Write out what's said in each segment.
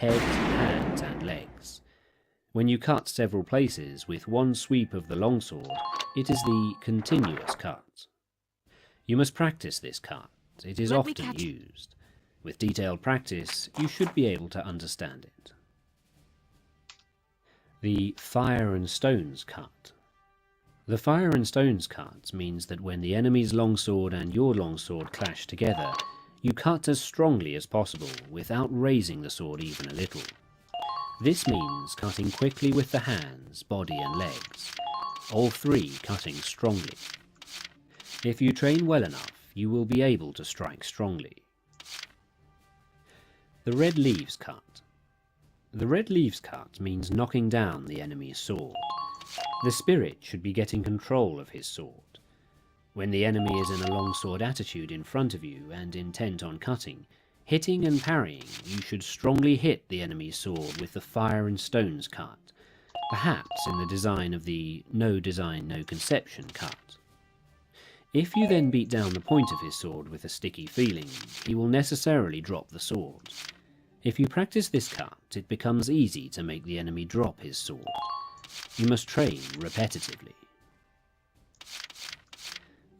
head, hands, and legs. When you cut several places with one sweep of the longsword, it is the continuous cut. You must practice this cut. It is often used. With detailed practice, you should be able to understand it. The fire and stones cut. The fire and stones cut means that when the enemy's longsword and your longsword clash together, you cut as strongly as possible without raising the sword even a little. This means cutting quickly with the hands, body and legs, all three cutting strongly. If you train well enough, you will be able to strike strongly. The red leaves cut. The red leaves cut means knocking down the enemy's sword. The spirit should be getting control of his sword. When the enemy is in a longsword attitude in front of you and intent on cutting, hitting and parrying, you should strongly hit the enemy's sword with the fire and stones cut, perhaps in the design of the no design, no conception cut. If you then beat down the point of his sword with a sticky feeling, he will necessarily drop the sword. If you practice this cut, it becomes easy to make the enemy drop his sword. You must train repetitively.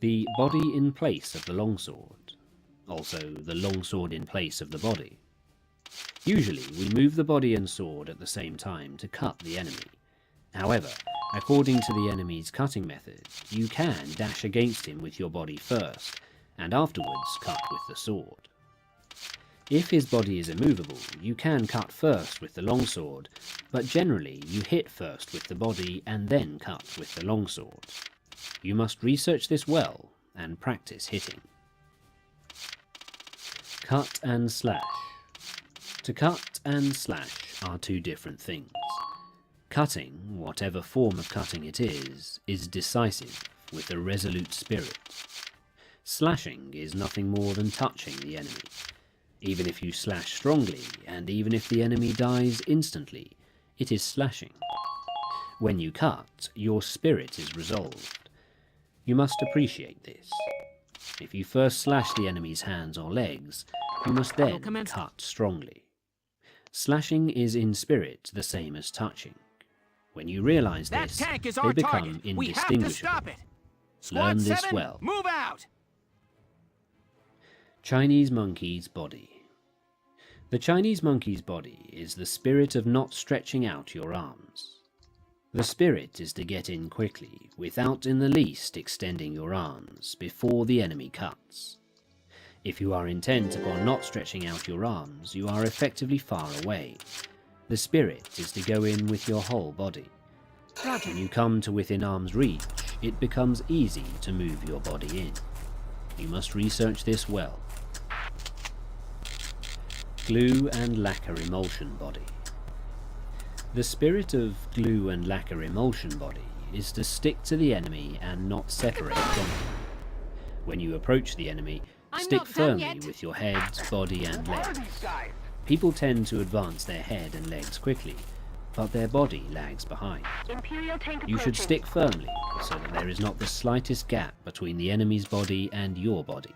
The body in place of the longsword. Also, the longsword in place of the body. Usually, we move the body and sword at the same time to cut the enemy. However, according to the enemy's cutting method, you can dash against him with your body first, and afterwards cut with the sword. If his body is immovable, you can cut first with the longsword, but generally you hit first with the body and then cut with the longsword. You must research this well and practice hitting. Cut and slash. To cut and slash are two different things. Cutting, whatever form of cutting it is decisive, with a resolute spirit. Slashing is nothing more than touching the enemy. Even if you slash strongly, and even if the enemy dies instantly, it is slashing. When you cut, your spirit is resolved. You must appreciate this. If you first slash the enemy's hands or legs, you must then cut strongly. Slashing is in spirit the same as touching. When you realize this, they become indistinguishable. Learn this well. Move out! Chinese monkey's body. The Chinese monkey's body is the spirit of not stretching out your arms. The spirit is to get in quickly, without in the least extending your arms, before the enemy cuts. If you are intent upon not stretching out your arms, you are effectively far away. The spirit is to go in with your whole body. When you come to within arm's reach, it becomes easy to move your body in. You must research this well. Glue and lacquer emulsion body. The spirit of glue and lacquer emulsion body is to stick to the enemy and not separate from him. When you approach the enemy, stick firmly with your head, body and legs. People tend to advance their head and legs quickly, but their body lags behind. You should stick firmly so that there is not the slightest gap between the enemy's body and your body.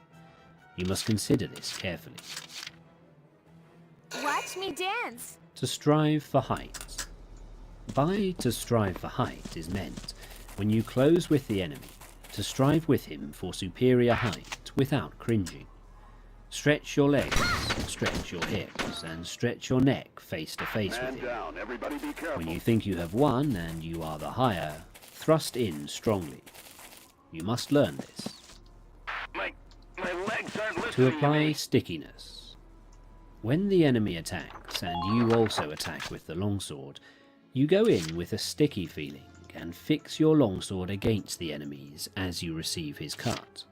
You must consider this carefully. Watch me dance! To strive for height. By to strive for height is meant, when you close with the enemy, to strive with him for superior height without cringing. Stretch your legs, stretch your hips, and stretch your neck face to face with him. When you think you have won and you are the higher, thrust in strongly. You must learn this. My legs aren't listening To apply to me. stickiness. When the enemy attacks, and you also attack with the longsword, you go in with a sticky feeling and fix your longsword against the enemy's as you receive his cut.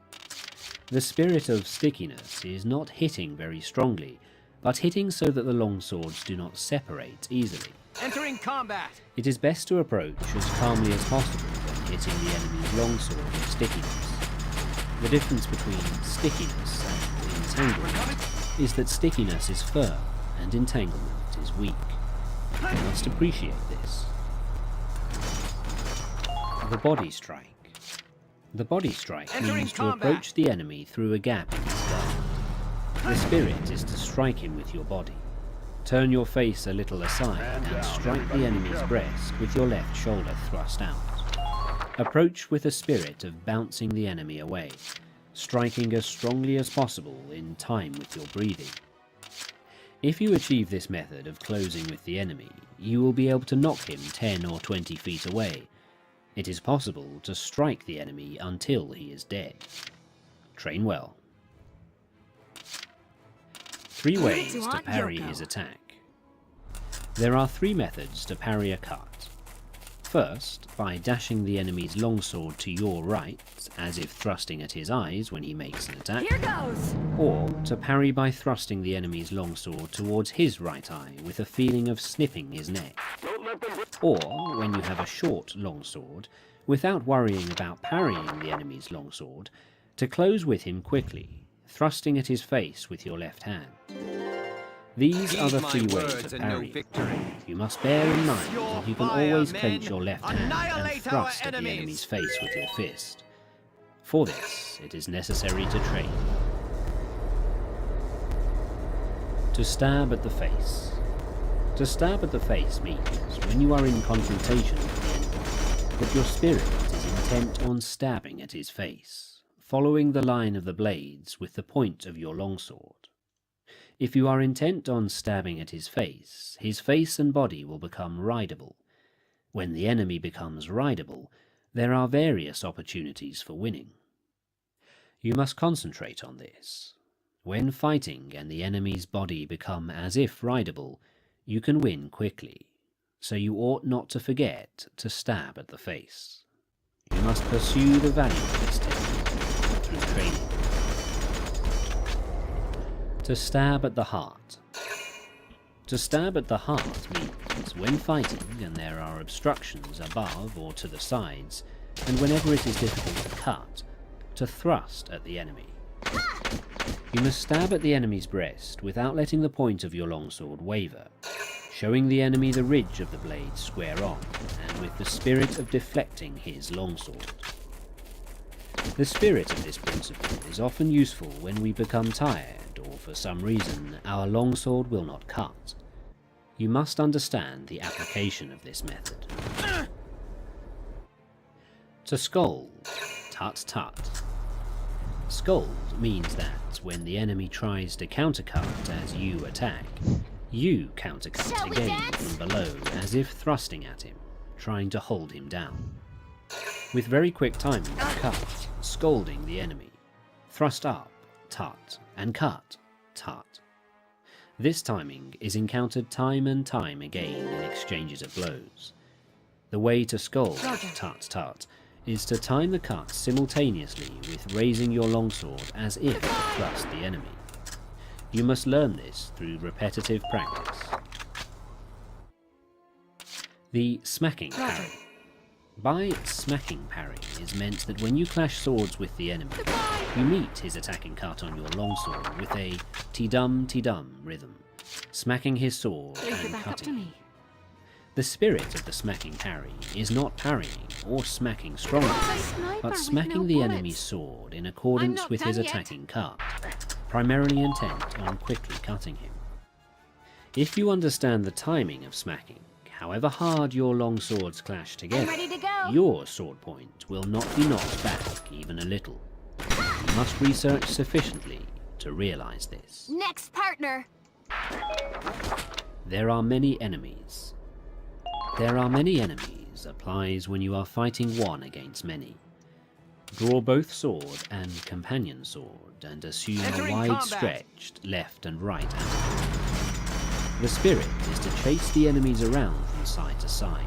The spirit of stickiness is not hitting very strongly, but hitting so that the longswords do not separate easily. Entering combat! It is best to approach as calmly as possible when hitting the enemy's longsword with stickiness. The difference between stickiness and entanglement is that stickiness is firm and entanglement is weak. You must appreciate this. The body strike. The body strike means to approach the enemy through a gap in his guard. The spirit is to strike him with your body. Turn your face a little aside and strike the enemy's breast with your left shoulder thrust out. Approach with a spirit of bouncing the enemy away, striking as strongly as possible in time with your breathing. If you achieve this method of closing with the enemy, you will be able to knock him 10 or 20 feet away. It is possible to strike the enemy until he is dead. Train well. 3 ways to parry his attack. There are 3 methods to parry a cut. First, by dashing the enemy's longsword to your right, as if thrusting at his eyes when he makes an attack. Here goes! Or to parry by thrusting the enemy's longsword towards his right eye with a feeling of snipping his neck. Or, when you have a short longsword, without worrying about parrying the enemy's longsword, to close with him quickly, thrusting at his face with your left hand. These are the 3 ways to parry. You must bear in mind that you can always clench your left hand and thrust at the enemy's face with your fist. For this, it is necessary to train. To stab at the face. To stab at the face means, when you are in confrontation with the enemy, that your spirit is intent on stabbing at his face, following the line of the blades with the point of your longsword. If you are intent on stabbing at his face and body will become rideable. When the enemy becomes rideable, there are various opportunities for winning. You must concentrate on this. When fighting and the enemy's body become as if rideable, you can win quickly, so you ought not to forget to stab at the face. You must pursue the value of this technique through training. To stab at the heart. To stab at the heart means when fighting and there are obstructions above or to the sides, and whenever it is difficult to cut, to thrust at the enemy. You must stab at the enemy's breast without letting the point of your longsword waver, showing the enemy the ridge of the blade square on, and with the spirit of deflecting his longsword. The spirit of this principle is often useful when we become tired or for some reason our longsword will not cut. You must understand the application of this method. To scold. Tut tut. Scold means that when the enemy tries to countercut as you attack, you countercut again from below as if thrusting at him, trying to hold him down. With very quick timing of cut, scolding the enemy. Thrust up, tut, and cut, tut. This timing is encountered time and time again in exchanges of blows. The way to scold, tut, tut, is to time the cut simultaneously with raising your longsword as if to thrust the enemy. You must learn this through repetitive practice. The smacking parry. By smacking parry is meant that when you clash swords with the enemy, you meet his attacking cut on your longsword with a ti-dum rhythm, smacking his sword and cutting him. The spirit of the smacking parry is not parrying or smacking strongly, but smacking the enemy's sword in accordance with his attacking cut, primarily intent on quickly cutting him. If you understand the timing of smacking, however hard your long swords clash together, your sword point will not be knocked back even a little. You must research sufficiently to realize this. Next partner! There are many enemies. There are many enemies applies when you are fighting one against many. Draw both sword and companion sword and assume a wide stretched left and right angle. The spirit is to chase the enemies around from side to side,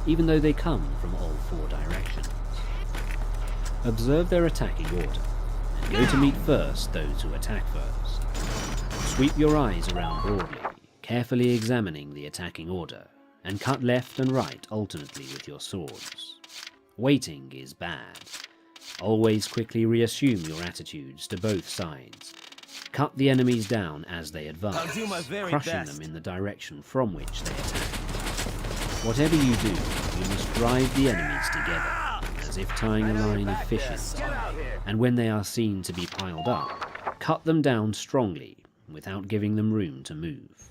even though they come from all 4 directions. Observe their attacking order, and go to meet first those who attack first. Sweep your eyes around broadly, carefully examining the attacking order, and cut left and right alternately with your swords. Waiting is bad. Always quickly reassume your attitudes to both sides. Cut the enemies down as they advance, crushing them in the direction from which they attack. Whatever you do, you must drive the enemies together, as if tying a line of fishes, and when they are seen to be piled up, cut them down strongly, without giving them room to move.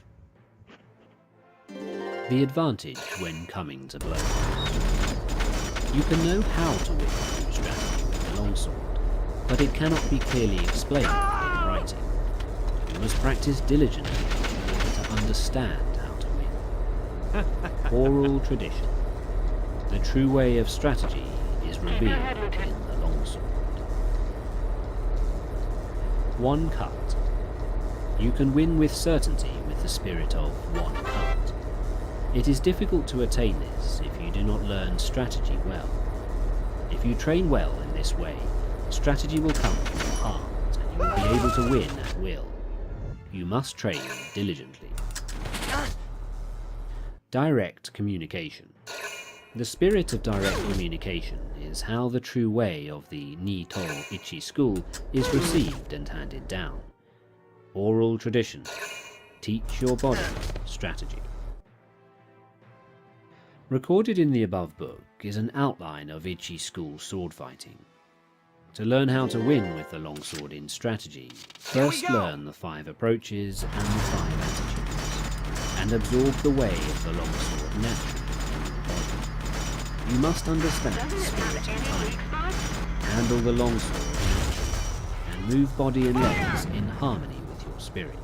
The advantage when coming to blows. You can know how to win through strategy with the longsword, but it cannot be clearly explained in writing. You must practice diligently in order to understand how to win. Oral tradition. The true way of strategy is revealed in the longsword. One cut. You can win with certainty with the spirit of one cut. It is difficult to attain this if you do not learn strategy well. If you train well in this way, strategy will come from your heart and you will be able to win at will. You must train diligently. Direct communication. The spirit of direct communication is how the true way of the Untitled school is received and handed down. Oral tradition. Teach your body strategy. Recorded in the above book is an outline of Ichi school sword fighting. To learn how to win with the longsword in strategy, first learn the 5 approaches and the 5 attitudes, and absorb the way of the longsword naturally in your body. You must understand the spirit of time, handle the longsword naturally, and move body and legs in harmony with your spirit.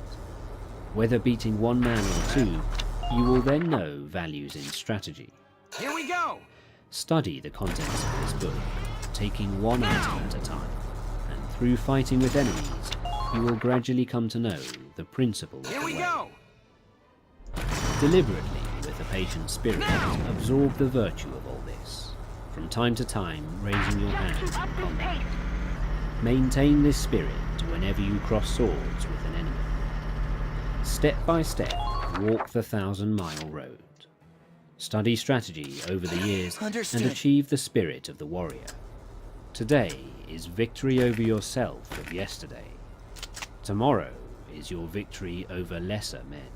Whether beating one man or 2, you will then know values in strategy. Here we go! Study the contents of this book, taking one item at a time, and through fighting with enemies, you will gradually come to know the principle of the way. Deliberately, with a patient spirit, absorb the virtue of all this, from time to time raising your hand in combat. Maintain this spirit whenever you cross swords with an enemy. Step by step, walk the 1,000-mile road. Study strategy over the years and achieve the spirit of the warrior. Today is victory over yourself of yesterday. Tomorrow is your victory over lesser men.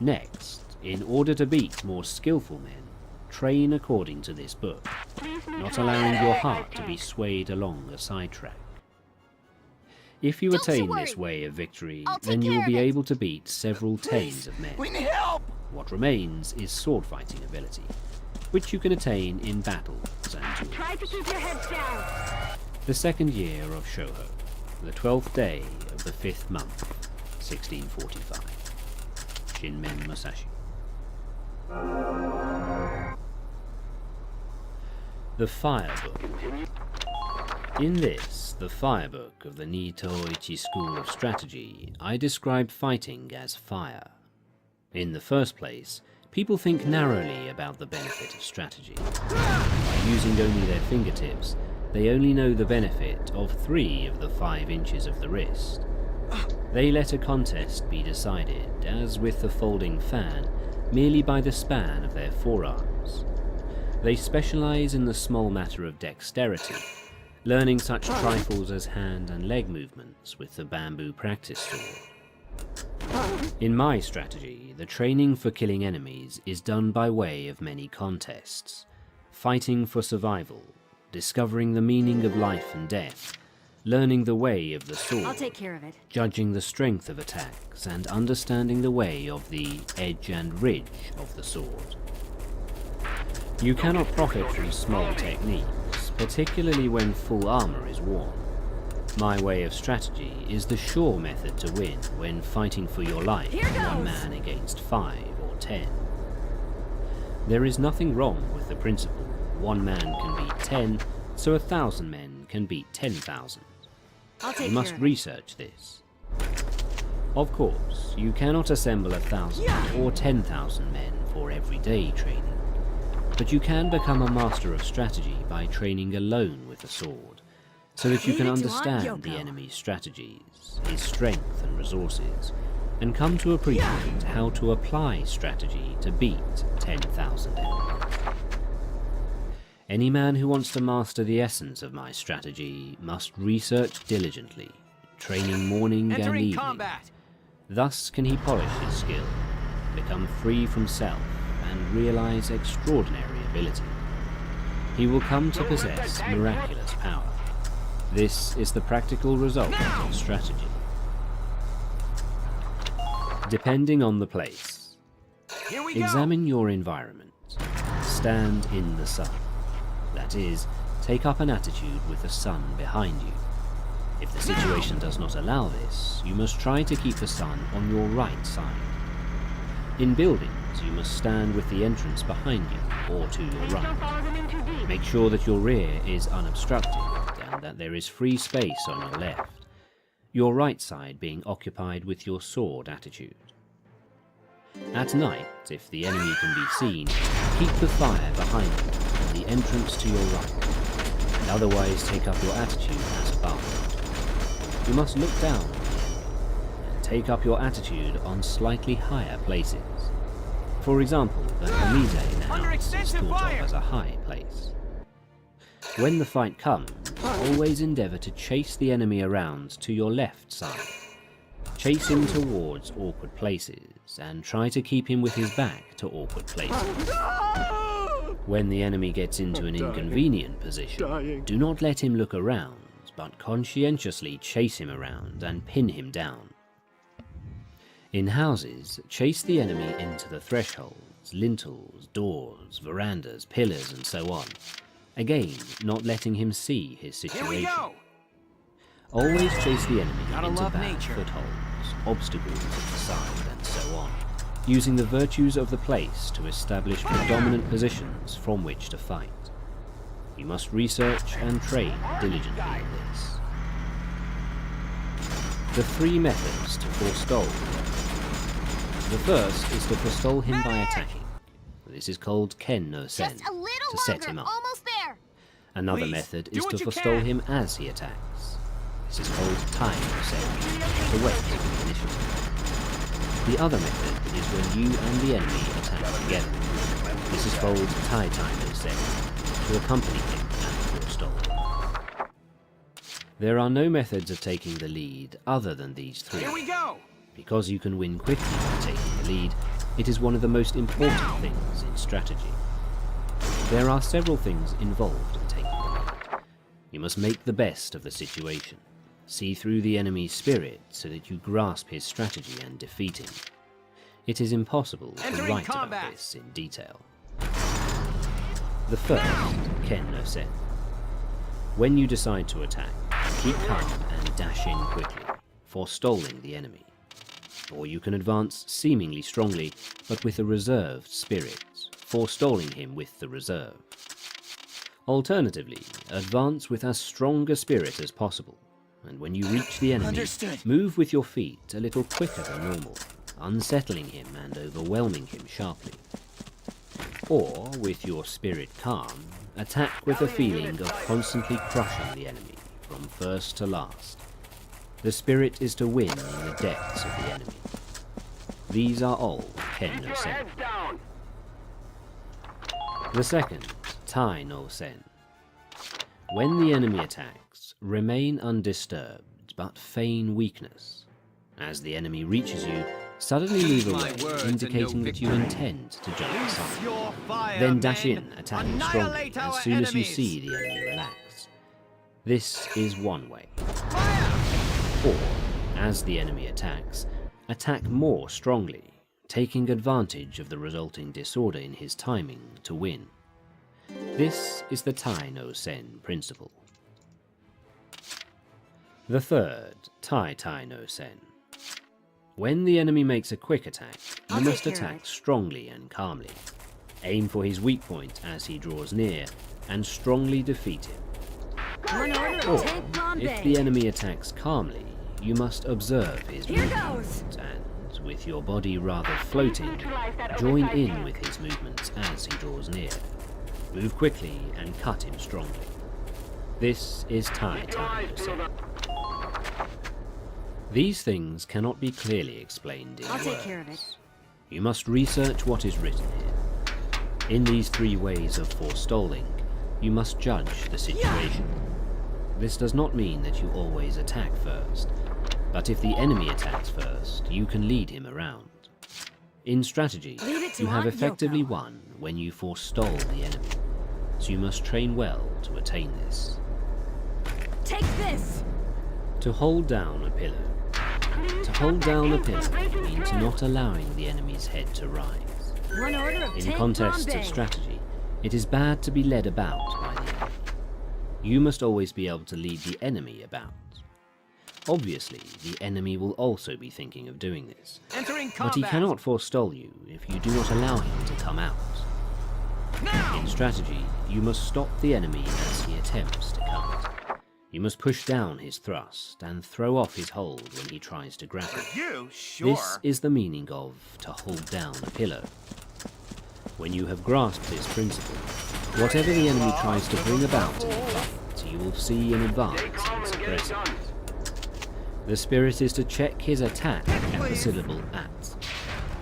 Next, in order to beat more skillful men, train according to this book, not allowing your heart to be swayed along a sidetrack. If you attain this way of victory, then you will be able to beat several tens of men. We need help! What remains is sword fighting ability, which you can attain in battles and duels. Try to keep your heads down. The 2nd year of Shoho, the 12th day of the 5th month, 1645. Shinmen Musashi. The Fire Book. In this, the Fire Book of the Untitled School of Strategy, I describe fighting as fire. In the first place, people think narrowly about the benefit of strategy. By using only their fingertips, they only know the benefit of 3 of the 5 inches of the wrist. They let a contest be decided, as with the folding fan, merely by the span of their forearms. They specialize in the small matter of dexterity, learning such trifles as hand and leg movements with the bamboo practice sword. In my strategy, the training for killing enemies is done by way of many contests, fighting for survival, discovering the meaning of life and death, learning the way of the sword, I'll take care of it. judging the strength of attacks, and understanding the way of the edge and ridge of the sword. You cannot profit from small techniques, particularly when full armor is worn. My way of strategy is the sure method to win when fighting for your life, one man against 5 or 10. There is nothing wrong with the principle, one man can beat 10, so 1,000 men can beat 10,000. You must research this. Of course, you cannot assemble 1,000 or 10,000 men for everyday training, but you can become a master of strategy by training alone with a sword, so that you can understand the enemy's strategies, his strength and resources, and come to appreciate how to apply strategy to beat 10,000 enemies. Any man who wants to master the essence of my strategy must research diligently, training morning and evening. Thus can he polish his skill, become free from self, and realize extraordinary ability. He will come to possess miraculous power. This is the practical result of strategy. Depending on the place. Here we go. Examine your environment. Stand in the sun. That is, take up an attitude with the sun behind you. If the situation does not allow this, you must try to keep the sun on your right side. In buildings, you must stand with the entrance behind you or to your right. Make sure that your rear is unobstructed and that there is free space on your left, your right side being occupied with your sword attitude. At night, if the enemy can be seen, keep the fire behind you and the entrance to your right, and otherwise take up your attitude as above. You must look down and take up your attitude on slightly higher places. For example, the Hamise now is thought of as a high place. When the fight comes, always endeavour to chase the enemy around to your left side. Chase him towards awkward places and try to keep him with his back to awkward places. When the enemy gets into an inconvenient position, do not let him look around, but conscientiously chase him around and pin him down. In houses, chase the enemy into the thresholds, lintels, doors, verandas, pillars, and so on. Again, not letting him see his situation. Here we go. Always chase the enemy Gotta into love bad nature. footholds, obstacles at the side, and so on, using the virtues of the place to establish predominant positions from which to fight. You must research and train diligently in this. The 3 methods to forestall. The first is to forestall him by attacking. This is called Ken no Sen, Just a little to set longer, him up. almost there. Another Please, method do is what to you forestall can. him as he attacks. This is called Tai no Sen, to wait for the initiative. The other method is when you and the enemy attack together. This is called Tai no Sen, to accompany him and forestall. There are no methods of taking the lead other than these 3. Here we go. Because you can win quickly by taking the lead, it is one of the most important things in strategy. There are several things involved in taking the lead. You must make the best of the situation. See through the enemy's spirit so that you grasp his strategy and defeat him. It is impossible to Entering write combat. about this in detail. The first, Ken no Sen. When you decide to attack, keep calm and dash in quickly, forestalling the enemy. Or you can advance seemingly strongly, but with a reserved spirit, forestalling him with the reserve. Alternatively, advance with as strong a spirit as possible, and when you reach the enemy, Understood. move with your feet a little quicker than normal, unsettling him and overwhelming him sharply. Or, with your spirit calm, attack with a feeling of constantly crushing the enemy, from first to last. The spirit is to win in the depths of the enemy. These are all Ken no Sen. down. The second, Tai no Sen. When the enemy attacks, remain undisturbed, but feign weakness. As the enemy reaches you, suddenly move My away, words and indicating no that you victory. intend to jump aside. Your fire, Then dash men. in, attacking strongly Annihilate as our soon as you enemies. see the enemy relax. This is one way. Fire! Or, as the enemy attacks, attack more strongly, taking advantage of the resulting disorder in his timing to win. This is the Tai no Sen principle. The third, Tai no Sen. When the enemy makes a quick attack, you I'll must take care of attack it. strongly and calmly. Aim for his weak point as he draws near, and strongly defeat him. One order, Or, take Bombay. if the enemy attacks calmly, you must observe his Here movement goes. and, with your body rather floating, join in with his movements as he draws near. Move quickly and cut him strongly. This is Tai no Sen. These things cannot be clearly explained in I'll words. take care of it. You must research what is written here. In these 3 ways of forestalling, you must judge the situation. This does not mean that you always attack first, but if the enemy attacks first, you can lead him around. In strategy, Leave it to you have Aunt effectively Yoko. won when you forestall the enemy, so you must train well to attain this. Take this. To hold down a pillar. To hold down a pillar means not allowing the enemy's head to rise, One order of In tank contests of bombing. strategy, it is bad to be led about by the enemy. You must always be able to lead the enemy about. Obviously, the enemy will also be thinking of doing this, Entering but combat. he cannot forestall you if you do not allow him to come out. Now! In strategy, you must stop the enemy as he attempts to cut. You must push down his thrust and throw off his hold when he tries to grapple. You? Sure. This is the meaning of to hold down a pillow. When you have grasped this principle, whatever the enemy tries to bring about in the fight, you will see in advance and suppress it. The spirit is to check his attack at the syllable at.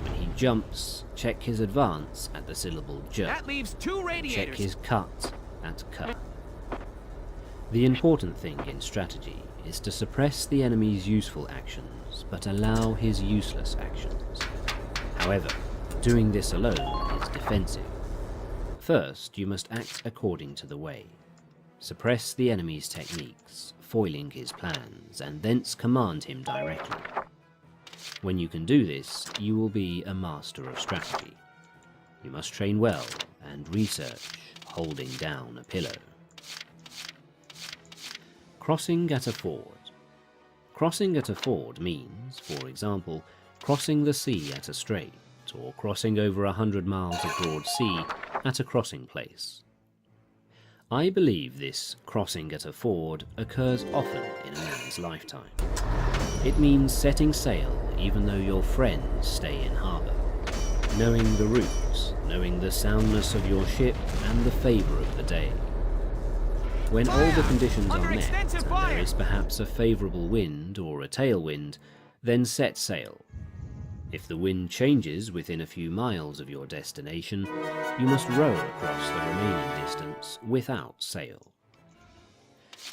When he jumps, check his advance at the syllable jerk. That leaves 2 Check radiators. his cut at cut. The important thing in strategy is to suppress the enemy's useful actions, but allow his useless actions. However, doing this alone is defensive. First, you must act according to the way. Suppress the enemy's techniques, foiling his plans, and thence command him directly. When you can do this, you will be a master of strategy. You must train well and research holding down a pillow. Crossing at a ford. Crossing at a ford means, for example, crossing the sea at a strait, or crossing over 100 miles of broad sea at a crossing place. I believe this crossing at a ford occurs often in a man's lifetime. It means setting sail even though your friends stay in harbour, knowing the routes, knowing the soundness of your ship and the favour of the day. When all the conditions are Under met extensive and fire! there is perhaps a favourable wind or a tailwind, then set sail. If the wind changes within a few miles of your destination, you must row across the remaining distance without sail.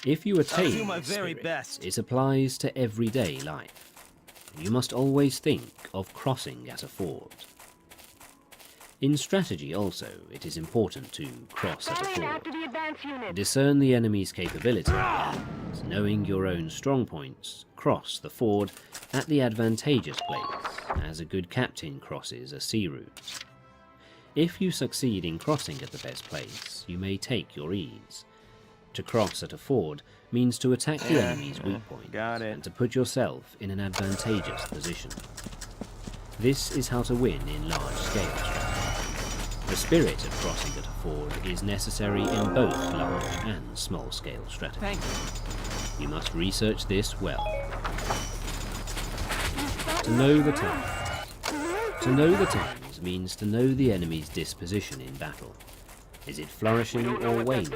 If you attain do my this very spirit, best. it applies to everyday life. You must always think of crossing at a ford. In strategy also, it is important to cross at a ford. Discern the enemy's capability and, knowing your own strong points, cross the ford at the advantageous place, as a good captain crosses a sea route. If you succeed in crossing at the best place, you may take your ease. To cross at a ford means to attack the enemy's weak point got it. and to put yourself in an advantageous position. This is how to win in large-scale strategy. The spirit of crossing at a ford is necessary in both large and small-scale strategy. Thank you. You must research this well. To know the times. To know the times means to know the enemy's disposition in battle. Is it flourishing or waning?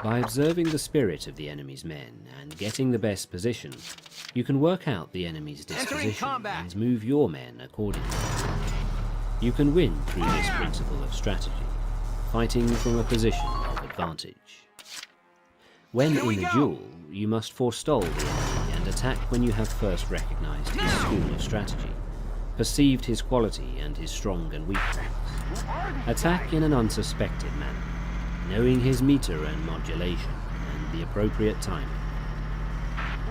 By observing the spirit of the enemy's men and getting the best position, you can work out the enemy's disposition combat. and move your men accordingly. You can win through this principle of strategy, fighting from a position of advantage. When Here we in a go. duel, you must forestall the enemy and attack when you have first recognized his school of strategy, perceived his quality and his strong and weak points. Attack in an unsuspected manner, knowing his meter and modulation and the appropriate timing.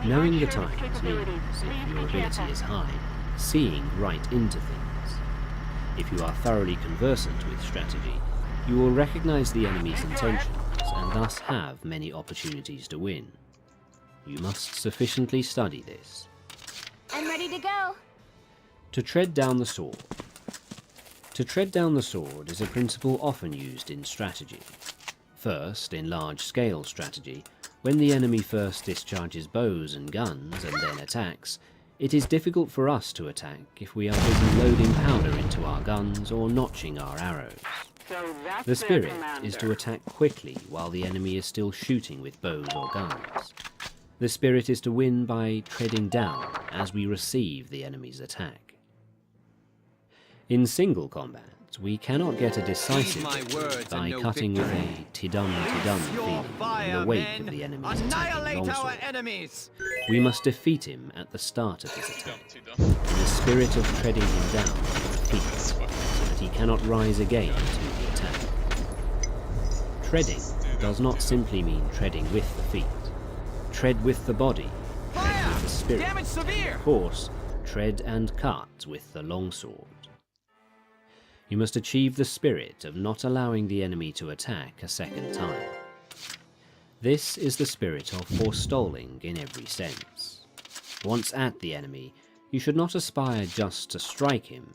Knowing the times means, if your ability is high, seeing right into things. If you are thoroughly conversant with strategy, you will recognize the enemy's intentions and thus have many opportunities to win. You must sufficiently study this. I'm ready to go. To tread down the sword. To tread down the sword is a principle often used in strategy. First, in large-scale strategy, when the enemy first discharges bows and guns and then attacks, it is difficult for us to attack if we are busy loading powder into our guns or notching our arrows. The spirit is to attack quickly while the enemy is still shooting with bows or guns. The spirit is to win by treading down as we receive the enemy's attack. In single combat, we cannot get a decisive my victory words by and no cutting with a tidum-tidum Your feeling in fire, the wake men. of the enemy's attacking Annihilate our longsword. enemies. We must defeat him at the start of his attack, in the spirit of treading him down with the feet, so that he cannot rise again to the attack. Treading does not simply mean treading with the feet. Tread with the body, tread with the spirit, Damage severe. of course, tread and cut with the longsword. You must achieve the spirit of not allowing the enemy to attack a second time. This is the spirit of forestalling in every sense. Once at the enemy, you should not aspire just to strike him,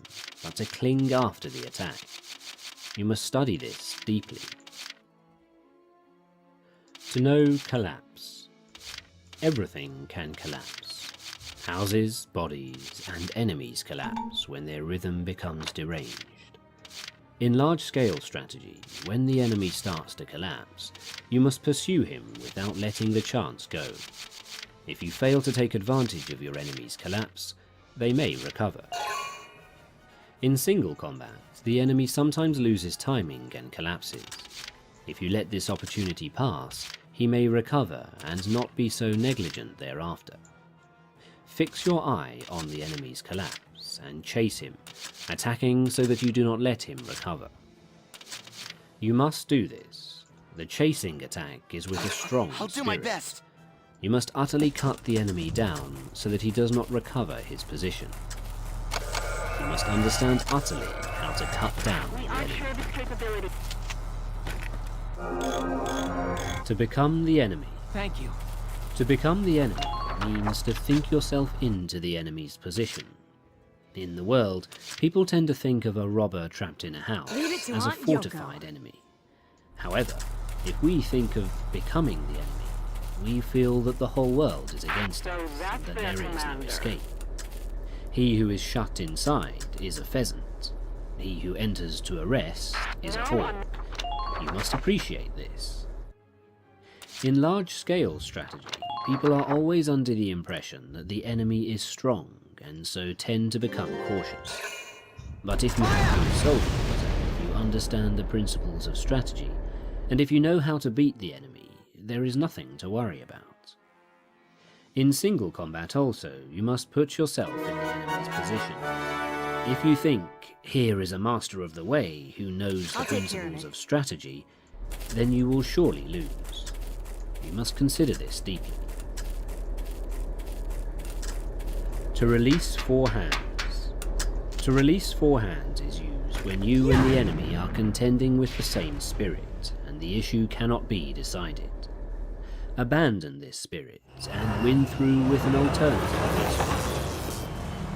but to cling after the attack. You must study this deeply. To know collapse. Everything can collapse. Houses, bodies, and enemies collapse when their rhythm becomes deranged. In large-scale strategy, when the enemy starts to collapse, you must pursue him without letting the chance go. If you fail to take advantage of your enemy's collapse, they may recover. In single combat, the enemy sometimes loses timing and collapses. If you let this opportunity pass, he may recover and not be so negligent thereafter. Fix your eye on the enemy's collapse and chase him, attacking so that you do not let him recover. You must do this. The chasing attack is with a strong I'll do spirit. my best. You must utterly cut the enemy down so that he does not recover his position. You must understand utterly how to cut down the enemy. To become the enemy. Thank you. To become the enemy means to think yourself into the enemy's position. In the world, people tend to think of a robber trapped in a house Leave it to as a Aunt fortified Yoko. enemy. However, if we think of becoming the enemy, we feel that the whole world is against us and that there is no escape. He who is shut inside is a pheasant. He who enters to arrest is a hawk. You must appreciate this. In large-scale strategy, people are always under the impression that the enemy is strong and so tend to become cautious. But if you have good soldiers, if you understand the principles of strategy, and if you know how to beat the enemy, there is nothing to worry about. In single combat also, you must put yourself in the enemy's position. If you think, here is a master of the way who knows the I'll take care of principles it. of strategy, then you will surely lose. You must consider this deeply. To release four hands. To release four hands is used when you and the enemy are contending with the same spirit, and the issue cannot be decided. Abandon this spirit and win through with an alternative.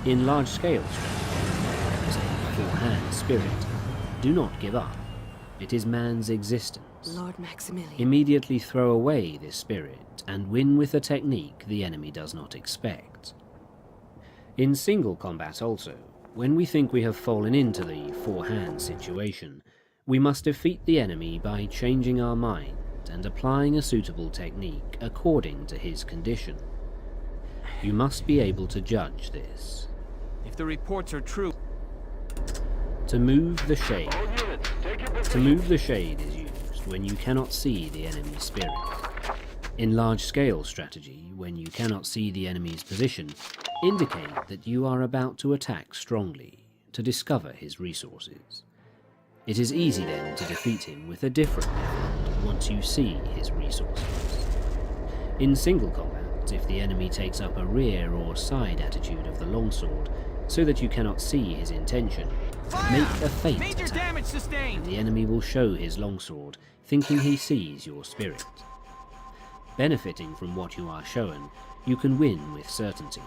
In large-scale strategy, as a four-hand spirit, do not give up. It is man's existence. Lord Maximilian. Immediately throw away this spirit and win with a technique the enemy does not expect. In single combat also, when we think we have fallen into the four-hand situation, we must defeat the enemy by changing our mind and applying a suitable technique according to his condition. You must be able to judge this. If the reports are true. To move the shade. To move the shade is used when you cannot see the enemy's spirit. In large-scale strategy, when you cannot see the enemy's position, indicate that you are about to attack strongly, to discover his resources. It is easy then to defeat him with a different method once you see his resources. In single combat, if the enemy takes up a rear or side attitude of the longsword, so that you cannot see his intention, make a feint Major attack, damage and sustained. the enemy will show his longsword, thinking he sees your spirit. Benefiting from what you are shown, you can win with certainty.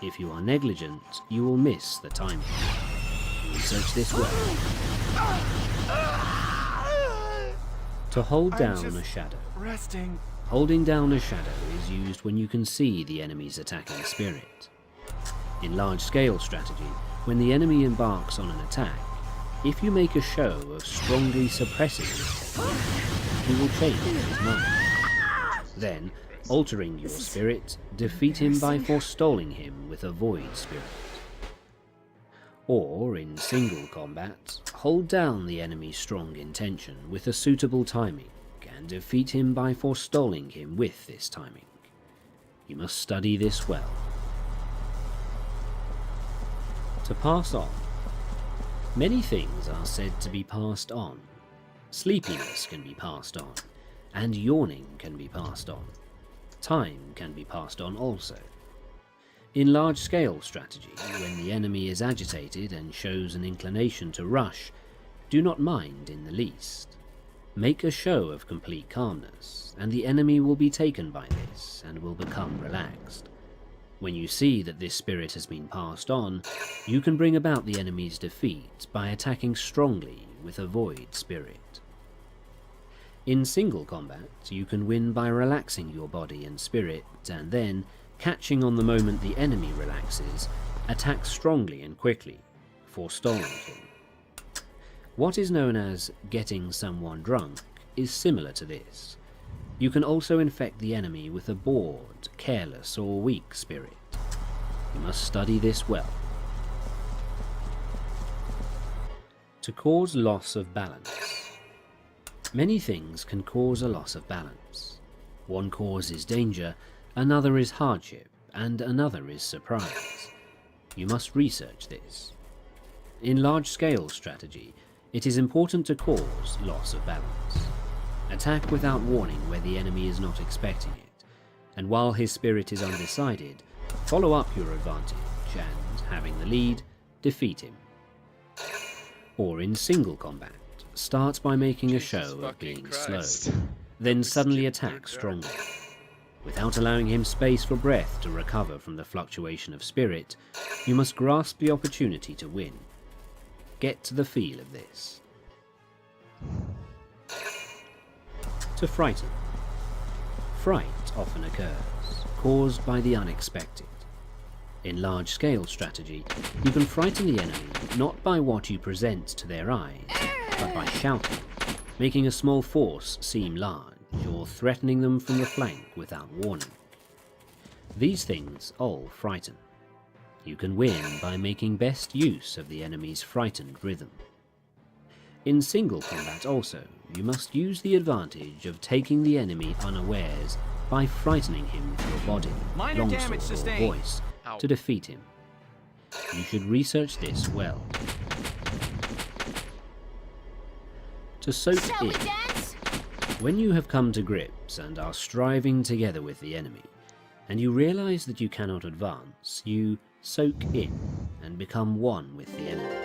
If you are negligent, you will miss the timing. Research this well. To hold down a shadow. Resting. Holding down a shadow is used when you can see the enemy's attacking spirit. In large-scale strategy, when the enemy embarks on an attack, if you make a show of strongly suppressing his technique, he will change his mind. Then, altering your spirit, defeat him by forestalling him with a void spirit. Or, in single combat, hold down the enemy's strong intention with a suitable timing, and defeat him by forestalling him with this timing. You must study this well. To pass on. Many things are said to be passed on. Sleepiness can be passed on, and yawning can be passed on. Time can be passed on also. In large-scale strategy, when the enemy is agitated and shows an inclination to rush, do not mind in the least. Make a show of complete calmness, and the enemy will be taken by this and will become relaxed. When you see that this spirit has been passed on, you can bring about the enemy's defeat by attacking strongly with a void spirit. In single combat, you can win by relaxing your body and spirit, and then, catching on the moment the enemy relaxes, attack strongly and quickly, forestalling him. What is known as getting someone drunk is similar to this. You can also infect the enemy with a bored, careless or weak spirit. You must study this well. To cause loss of balance. Many things can cause a loss of balance. One cause is danger, another is hardship, and another is surprise. You must research this. In large-scale strategy, it is important to cause loss of balance. Attack without warning where the enemy is not expecting it, and while his spirit is undecided, follow up your advantage and, having the lead, defeat him. Or in single combat, start by making a show of being slow, then suddenly attack strongly. Without allowing him space for breath to recover from the fluctuation of spirit, you must grasp the opportunity to win. Get to the feel of this. To frighten. Fright often occurs, caused by the unexpected. In large-scale strategy, you can frighten the enemy not by what you present to their eyes, but by shouting, making a small force seem large, or threatening them from the flank without warning. These things all frighten. You can win by making best use of the enemy's frightened rhythm. In single combat also, you must use the advantage of taking the enemy unawares by frightening him with your body, longsword or voice, to defeat him. You should research this well. To soak in. When you have come to grips and are striving together with the enemy, and you realize that you cannot advance, you soak in and become one with the enemy.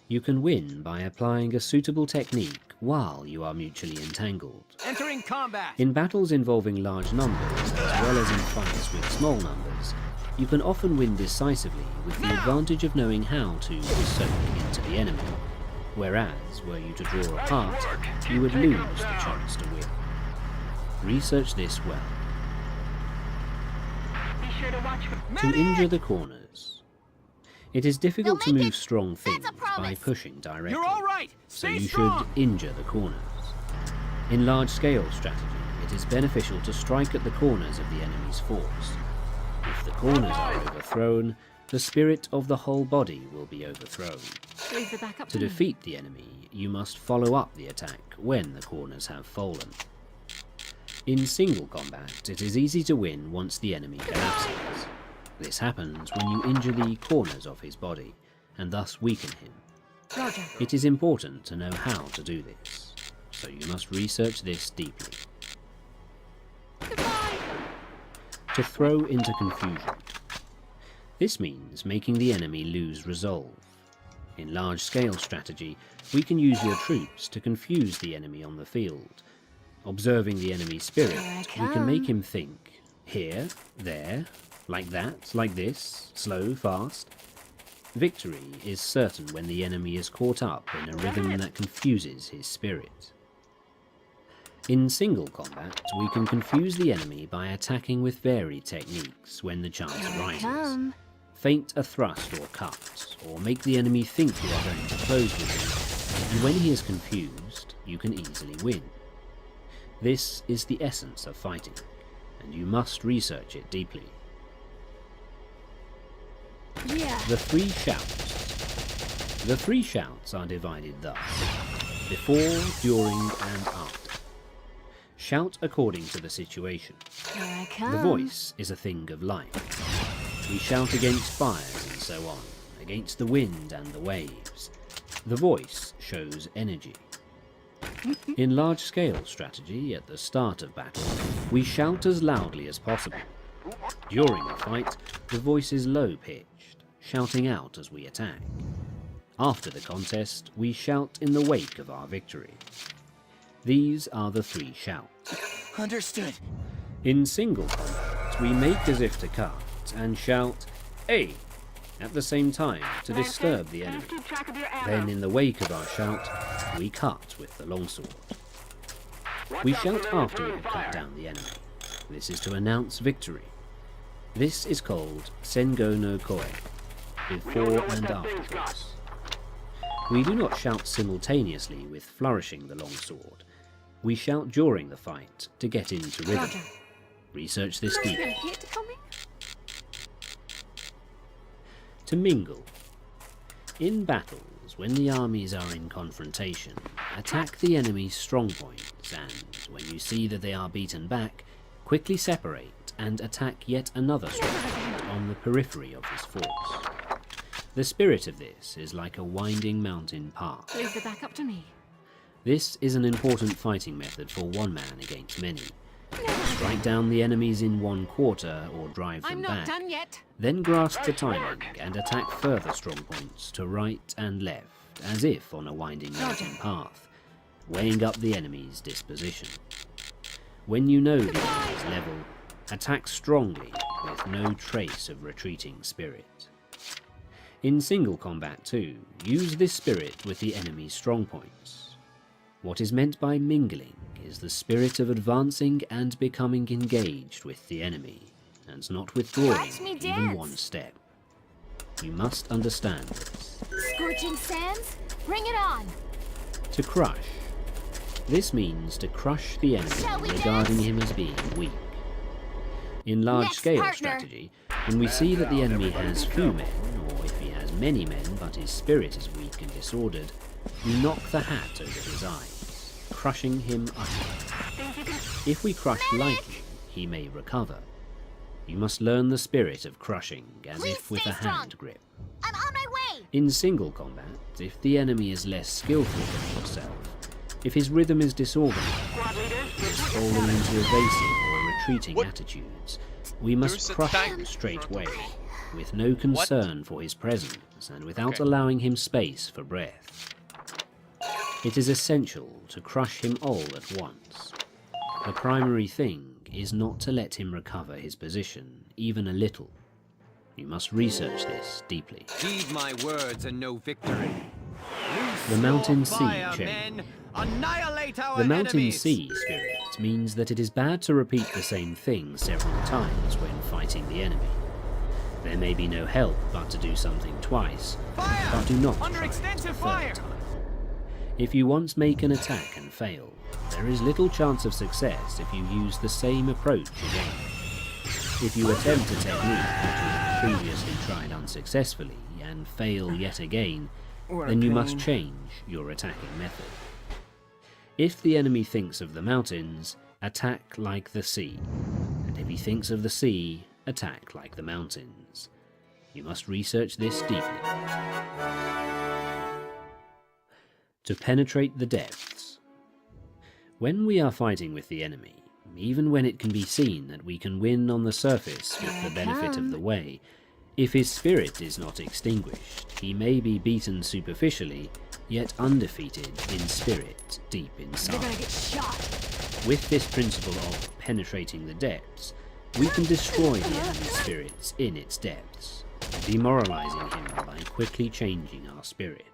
You can win by applying a suitable technique while you are mutually entangled. Entering combat! In battles involving large numbers, as well as in fights with small numbers, you can often win decisively with the advantage of knowing how to soak into the enemy, whereas, were you to draw apart, you would lose the chance to win. Research this well. To injure the corners. It is difficult to move strong things by pushing directly, You're all right. so Stay you strong. should injure the corners. In large-scale strategy, it is beneficial to strike at the corners of the enemy's force. If the corners are overthrown, the spirit of the whole body will be overthrown. Leave the back up To me. defeat the enemy, you must follow up the attack when the corners have fallen. In single combat, it is easy to win once the enemy collapses. This happens when you injure the corners of his body, and thus weaken him. Roger. It is important to know how to do this, so you must research this deeply. Goodbye. To throw into confusion. This means making the enemy lose resolve. In large-scale strategy, we can use your troops to confuse the enemy on the field. Observing the enemy's spirit, we can make him think, here, there, like that, like this, slow, fast. Victory is certain when the enemy is caught up in a rhythm that confuses his spirit. In single combat, we can confuse the enemy by attacking with varied techniques when the chance arises. Feint a thrust or cut, or make the enemy think you are going to close with him, and when he is confused, you can easily win. This is the essence of fighting, and you must research it deeply. Yeah. The three shouts. The three shouts are divided thus: before, during, and after. Shout according to the situation. Here I come. The voice is a thing of life. We shout against fires and so on, against the wind and the waves. The voice shows energy. In large-scale strategy, at the start of battle, we shout as loudly as possible. During the fight, The voice is low-pitched, shouting out as we attack. After the contest, we shout in the wake of our victory. These are the 3 shouts. Understood. In single combat, we make as if to cut and shout, "Hey!" at the same time to disturb the enemy. Then in the wake of our shout, we cut with the longsword. We shout after we have cut down the enemy. This is to announce victory. This is called Sengo no Koe, before and after this. We do not shout simultaneously with flourishing the longsword. We shout during the fight to get into rhythm. Roger. Research this Is there a deeply. hit coming? To mingle. In battles, when the armies are in confrontation, attack the enemy's strong points and, when you see that they are beaten back, quickly separate and attack yet another strong point on the periphery of his force. The spirit of this is like a winding mountain path. Leave the backup to me. This is an important fighting method for one man against many. Strike down the enemies in one quarter or drive them I'm back. not done yet. Then grasp the timing and attack further strong points to right and left, as if on a winding mountain path, weighing up the enemy's disposition. When you know the enemy's level, attack strongly with no trace of retreating spirit. In single combat too, use this spirit with the enemy's strong points. What is meant by mingling is the spirit of advancing and becoming engaged with the enemy, and not withdrawing Watch me even dance. one step. You must understand this. Scorching sands? Bring it on! To crush. This means to crush the Shall enemy we regarding dance? him as being weak. In large-scale partner. strategy, when we see that the enemy has few men, or if he has many men but his spirit is weak and disordered, we knock the hat over his eyes, crushing him utterly. If we crush lightly, he may recover. You must learn the spirit of crushing as Please if with stay a strong. hand grip. I'm on my way! In single combat, if the enemy is less skillful than yourself, if his rhythm is disorganized, is falling into evasive or retreating attitudes, we must There's a crush tank him in straightway, front of me. with no concern for his presence and without Okay. allowing him space for breath. It is essential to crush him all at once. The primary thing is not to let him recover his position, even a little. You must research this deeply. Heed my words and know victory. The Mountain Sea Fire, chain. men! Annihilate our The Mountain enemies! Sea spirit means that it is bad to repeat the same thing several times when fighting the enemy. There may be no help but to do something twice, Fire! but do not Under try it extensive a third fire! time. If you once make an attack and fail, there is little chance of success if you use the same approach again. If you attempt a technique that you have previously tried unsuccessfully and fail yet again, then you must change your attacking method. If the enemy thinks of the mountains, attack like the sea, and if he thinks of the sea, attack like the mountains. You must research this deeply. To penetrate the depths. When we are fighting with the enemy, even when it can be seen that we can win on the surface with the benefit of the way, if his spirit is not extinguished, he may be beaten superficially, yet undefeated in spirit deep They're inside. gonna get shot. With this principle of penetrating the depths, we can destroy the enemy's spirits in its depths, demoralizing him by quickly changing our spirit.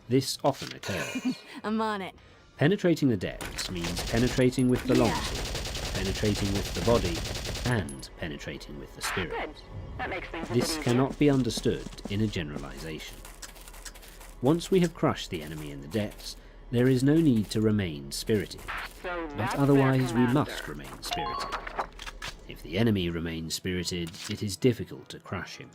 This often occurs. I'm on it. Penetrating the depths means penetrating with the longsword, penetrating with the body, and penetrating with the spirit. This cannot be understood in a generalization. Once we have crushed the enemy in the depths, there is no need to remain spirited, but otherwise we must remain spirited. If the enemy remains spirited, it is difficult to crush him.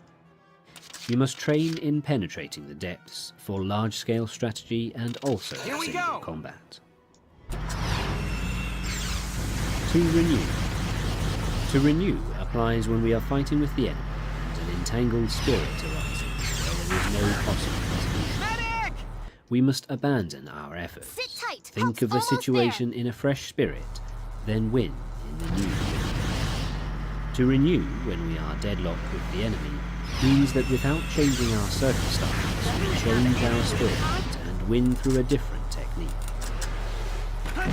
You must train in penetrating the depths for large-scale strategy and also Here we single go. combat. To renew. To renew applies when we are fighting with the enemy and an entangled spirit arises where there is no possible resolution. Medic! We must abandon our efforts. Sit tight. Think of the Almost situation in a fresh spirit, then win in the new spirit. To renew when we are deadlocked with the enemy means that without changing our circumstance, we change our spirit and win through a different technique.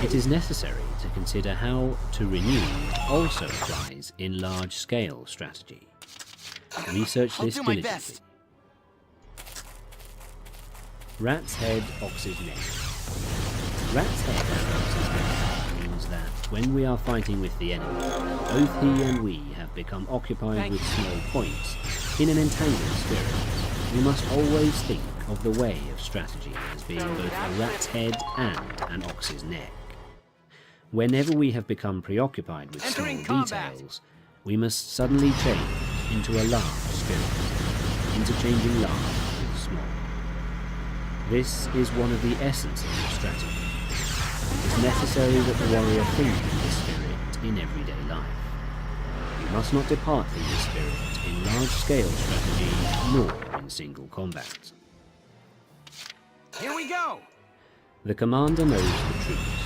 It is necessary to consider how to renew also applies in large-scale strategy. Research this I'll do my diligently. best. Rat's head, ox's neck. Rat's head and ox's neck means that when we are fighting with the enemy, both he and we have become occupied with small points in an entangled spirit. We must always think of the way of strategy as being both a rat's head and an ox's neck. Whenever we have become preoccupied with small Entering combat. details, we must suddenly change into a large spirit, interchanging large with small. This is one of the essences of strategy. It is necessary that the warrior think in this spirit in everyday life. We must not depart from this spirit in large-scale strategy nor in single combat. Here we go! The commander knows the truth.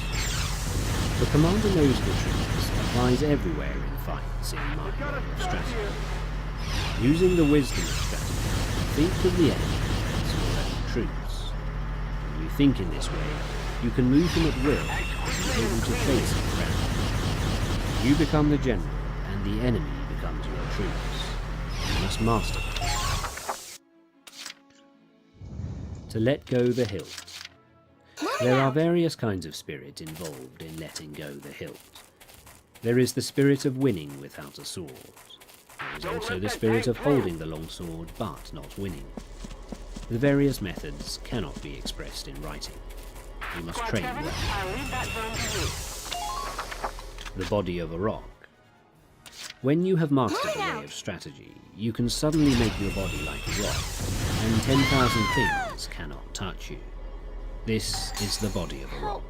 The commander knows the truth applies everywhere in fights in my way of strategy. Using the wisdom of strategy, think of the enemy as your own truths. When you think in this way, you can move him at will and be able to face him around. You become the general, and the enemy becomes your troops. You must master this. To let go the hilt. There are various kinds of spirit involved in letting go the hilt. There is the spirit of winning without a sword. There is also the spirit of holding the long sword but not winning. The various methods cannot be expressed in writing. You must train well. The body of a rock. When you have mastered the way of strategy, you can suddenly make your body like a rock, and 10,000 things cannot touch you. This is the body of a rock.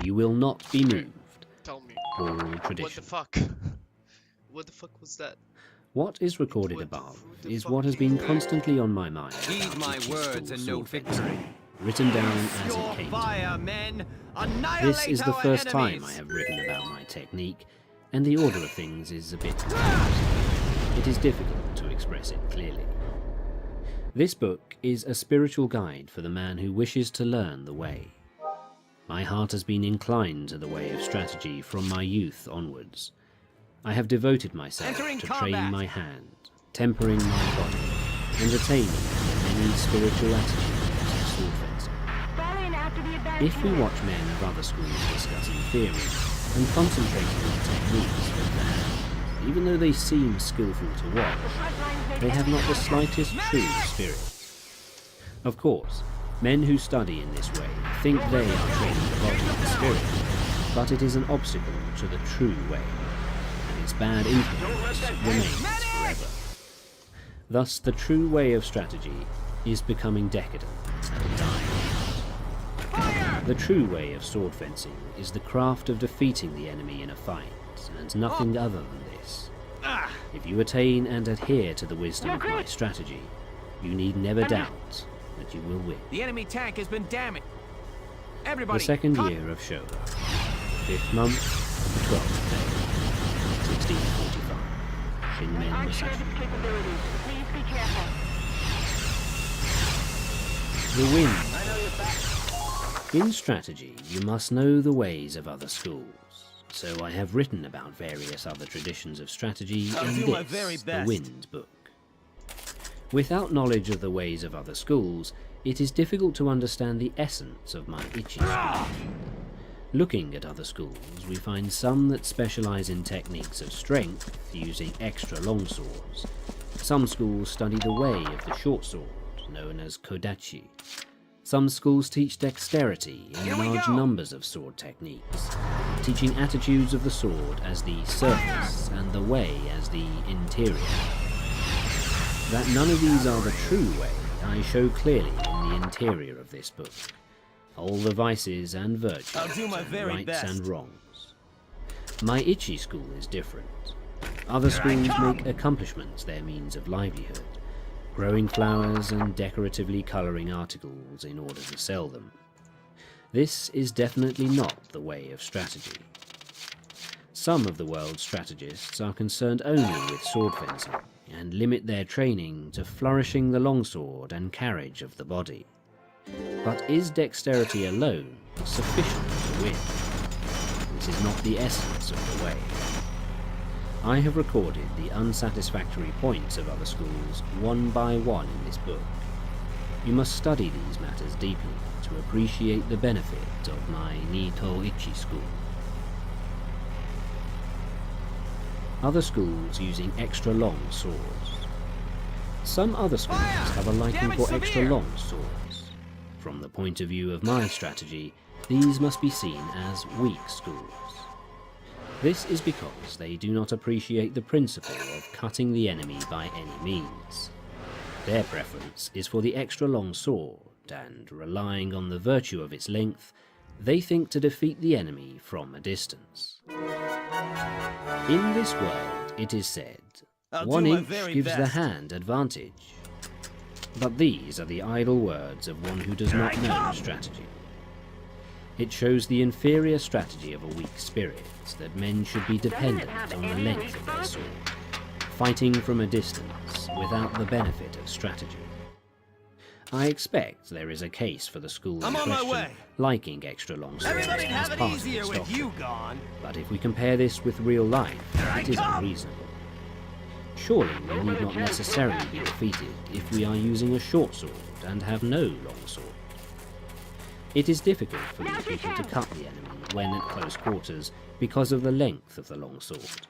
You will not be moved. Tell me. Oral What tradition. the fuck? What the fuck was that? What is recorded What the above fuck? is what has been constantly on my mind. Heed about my Ichi's words full and no sword fencing, victory. written down as Your it came to me. fire, men! Annihilate This is the our first time enemies. I have written about my technique, and the order of things is a bit confusing. It is difficult to express it clearly. This book is a spiritual guide for the man who wishes to learn the way. My heart has been inclined to the way of strategy from my youth onwards. I have devoted myself Entering to combat. train my hand, tempering my body, and attaining the many spiritual attitudes of sword fencing. If we watch men of other schools discussing theory and concentrating on techniques with the hand, even though they seem skillful to watch, they have not the slightest true spirit. Of course, men who study in this way think they are training the body and spirit, but it is an obstacle to the true way, and its bad influence remains forever. Thus, the true way of strategy is becoming decadent and dying out. The true way of sword fencing is the craft of defeating the enemy in a fight, and nothing other than this. If you attain and adhere to the wisdom of my strategy, you need never doubt that you will win. The enemy tank has been damaged. The Everybody, second cut. year of Showa, 5th month, 12th day, 1645. Shinmen Musashi. The wind. In strategy, you must know the ways of other schools. So I have written about various other traditions of strategy I'll in do my very this, the best. Wind book. Without knowledge of the ways of other schools, it is difficult to understand the essence of my Ichi school. Looking at other schools, we find some that specialize in techniques of strength, using extra long swords. Some schools study the way of the short sword, known as kodachi. Some schools teach dexterity in Here we large go. numbers of sword techniques, teaching attitudes of the sword as the surface and the way as the interior. That none of these are the true way, I show clearly in the interior of this book. All the vices and virtues, I'll do my and very rights best. and wrongs. My Ichi school is different. Other schools make accomplishments their means of livelihood, growing flowers and decoratively colouring articles in order to sell them. This is definitely not the way of strategy. Some of the world's strategists are concerned only with sword fencing and limit their training to flourishing the longsword and carriage of the body. But is dexterity alone sufficient to win? This is not the essence of the way. I have recorded the unsatisfactory points of other schools one by one in this book. You must study these matters deeply to appreciate the benefit of my Nito-ichi school. Other schools using extra long swords. Some other schools have a liking for extra long swords. From the point of view of my strategy, these must be seen as weak schools. This is because they do not appreciate the principle of cutting the enemy by any means. Their preference is for the extra long sword, and relying on the virtue of its length, they think to defeat the enemy from a distance. In this world, it is said, 1 inch gives the hand advantage. But these are the idle words of one who does not know strategy. It shows the inferior strategy of a weak spirit that men should be dependent on the length of their sword, fighting from a distance without the benefit of strategy. I expect there is a case for the school in question liking extra long swords as part of its doctrine, but if we compare this with real life, it is unreasonable. Surely we need not necessarily be defeated if we are using a short sword and have no long sword. It is difficult for these people to cut the enemy when at close quarters because of the length of the long sword.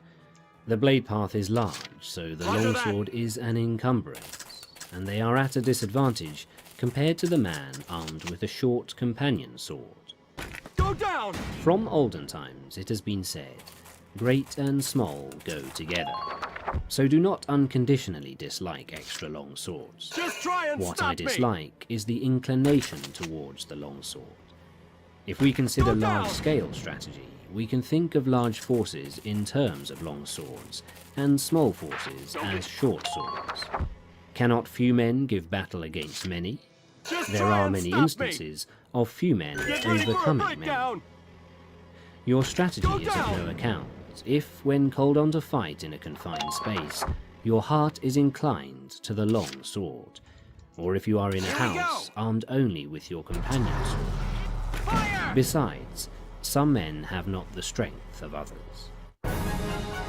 The blade path is large, so the long sword is an encumbrance, and they are at a disadvantage compared to the man armed with a short companion sword. Go down! From olden times it has been said, great and small go together, so do not unconditionally dislike extra long swords. Just try and What stop I dislike is the inclination towards the long sword. If we consider large-scale strategy, we can think of large forces in terms of long swords, and small forces as short swords. Cannot few men give battle against many? There are many instances of few men overcoming many. Your strategy is of no account if, when called on to fight in a confined space, your heart is inclined to the long sword, or if you are in a house armed only with your companion sword. Besides, some men have not the strength of others.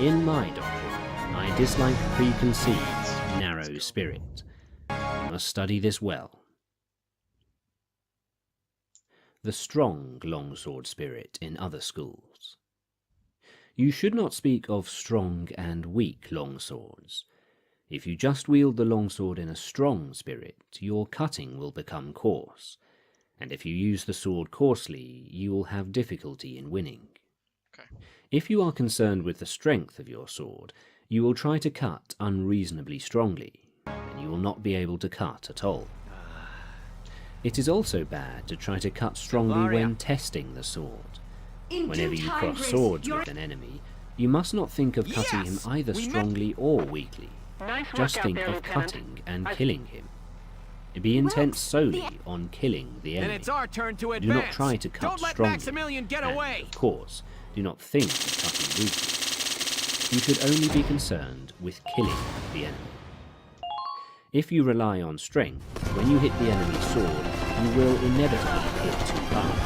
In my doctrine, I dislike preconceived, narrow spirit. You must study this well. The strong longsword spirit in other schools. You should not speak of strong and weak longswords. If you just wield the longsword in a strong spirit, your cutting will become coarse, and if you use the sword coarsely, you will have difficulty in winning. Okay. If you are concerned with the strength of your sword, you will try to cut unreasonably strongly, and you will not be able to cut at all. It is also bad to try to cut strongly when testing the sword. Whenever you cross swords with an enemy, you must not think of cutting him either strongly or weakly. Just think of cutting and killing him. Be intent solely on killing the enemy. Then it's our turn to advance. Do not try to cut Don't let strongly. Maximilian get And, away. of course, do not think of cutting weakly. You should only be concerned with killing the enemy. If you rely on strength, when you hit the enemy's sword, you will inevitably hit too hard.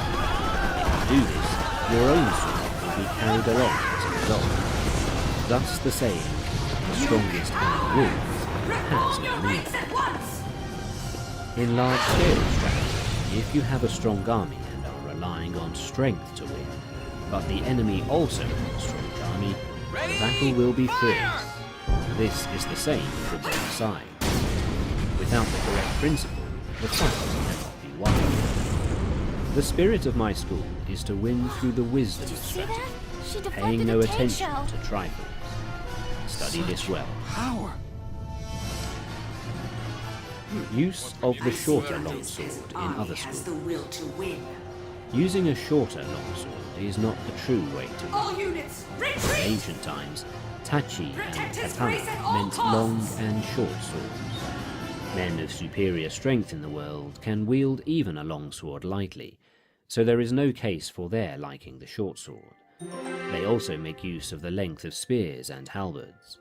If you do this, your own sword will be carried along as a result. Thus the saying, the strongest man wins, has no meaning. In large-scale strategy, if you have a strong army and are relying on strength to win, but the enemy also has a strong army, the battle will be fierce. This is the same for both sides. Without the correct principle, the fight cannot be won. The spirit of my school is to win through the wisdom of strategy, paying no attention to trifles. Study this well. Power. Use of the shorter longsword in other schools. Using a shorter longsword is not the true way to win. In ancient times, tachi and katana meant long and short swords. Men of superior strength in the world can wield even a long sword lightly, so there is no case for their liking the short sword, They also make use of the length of spears and halberds.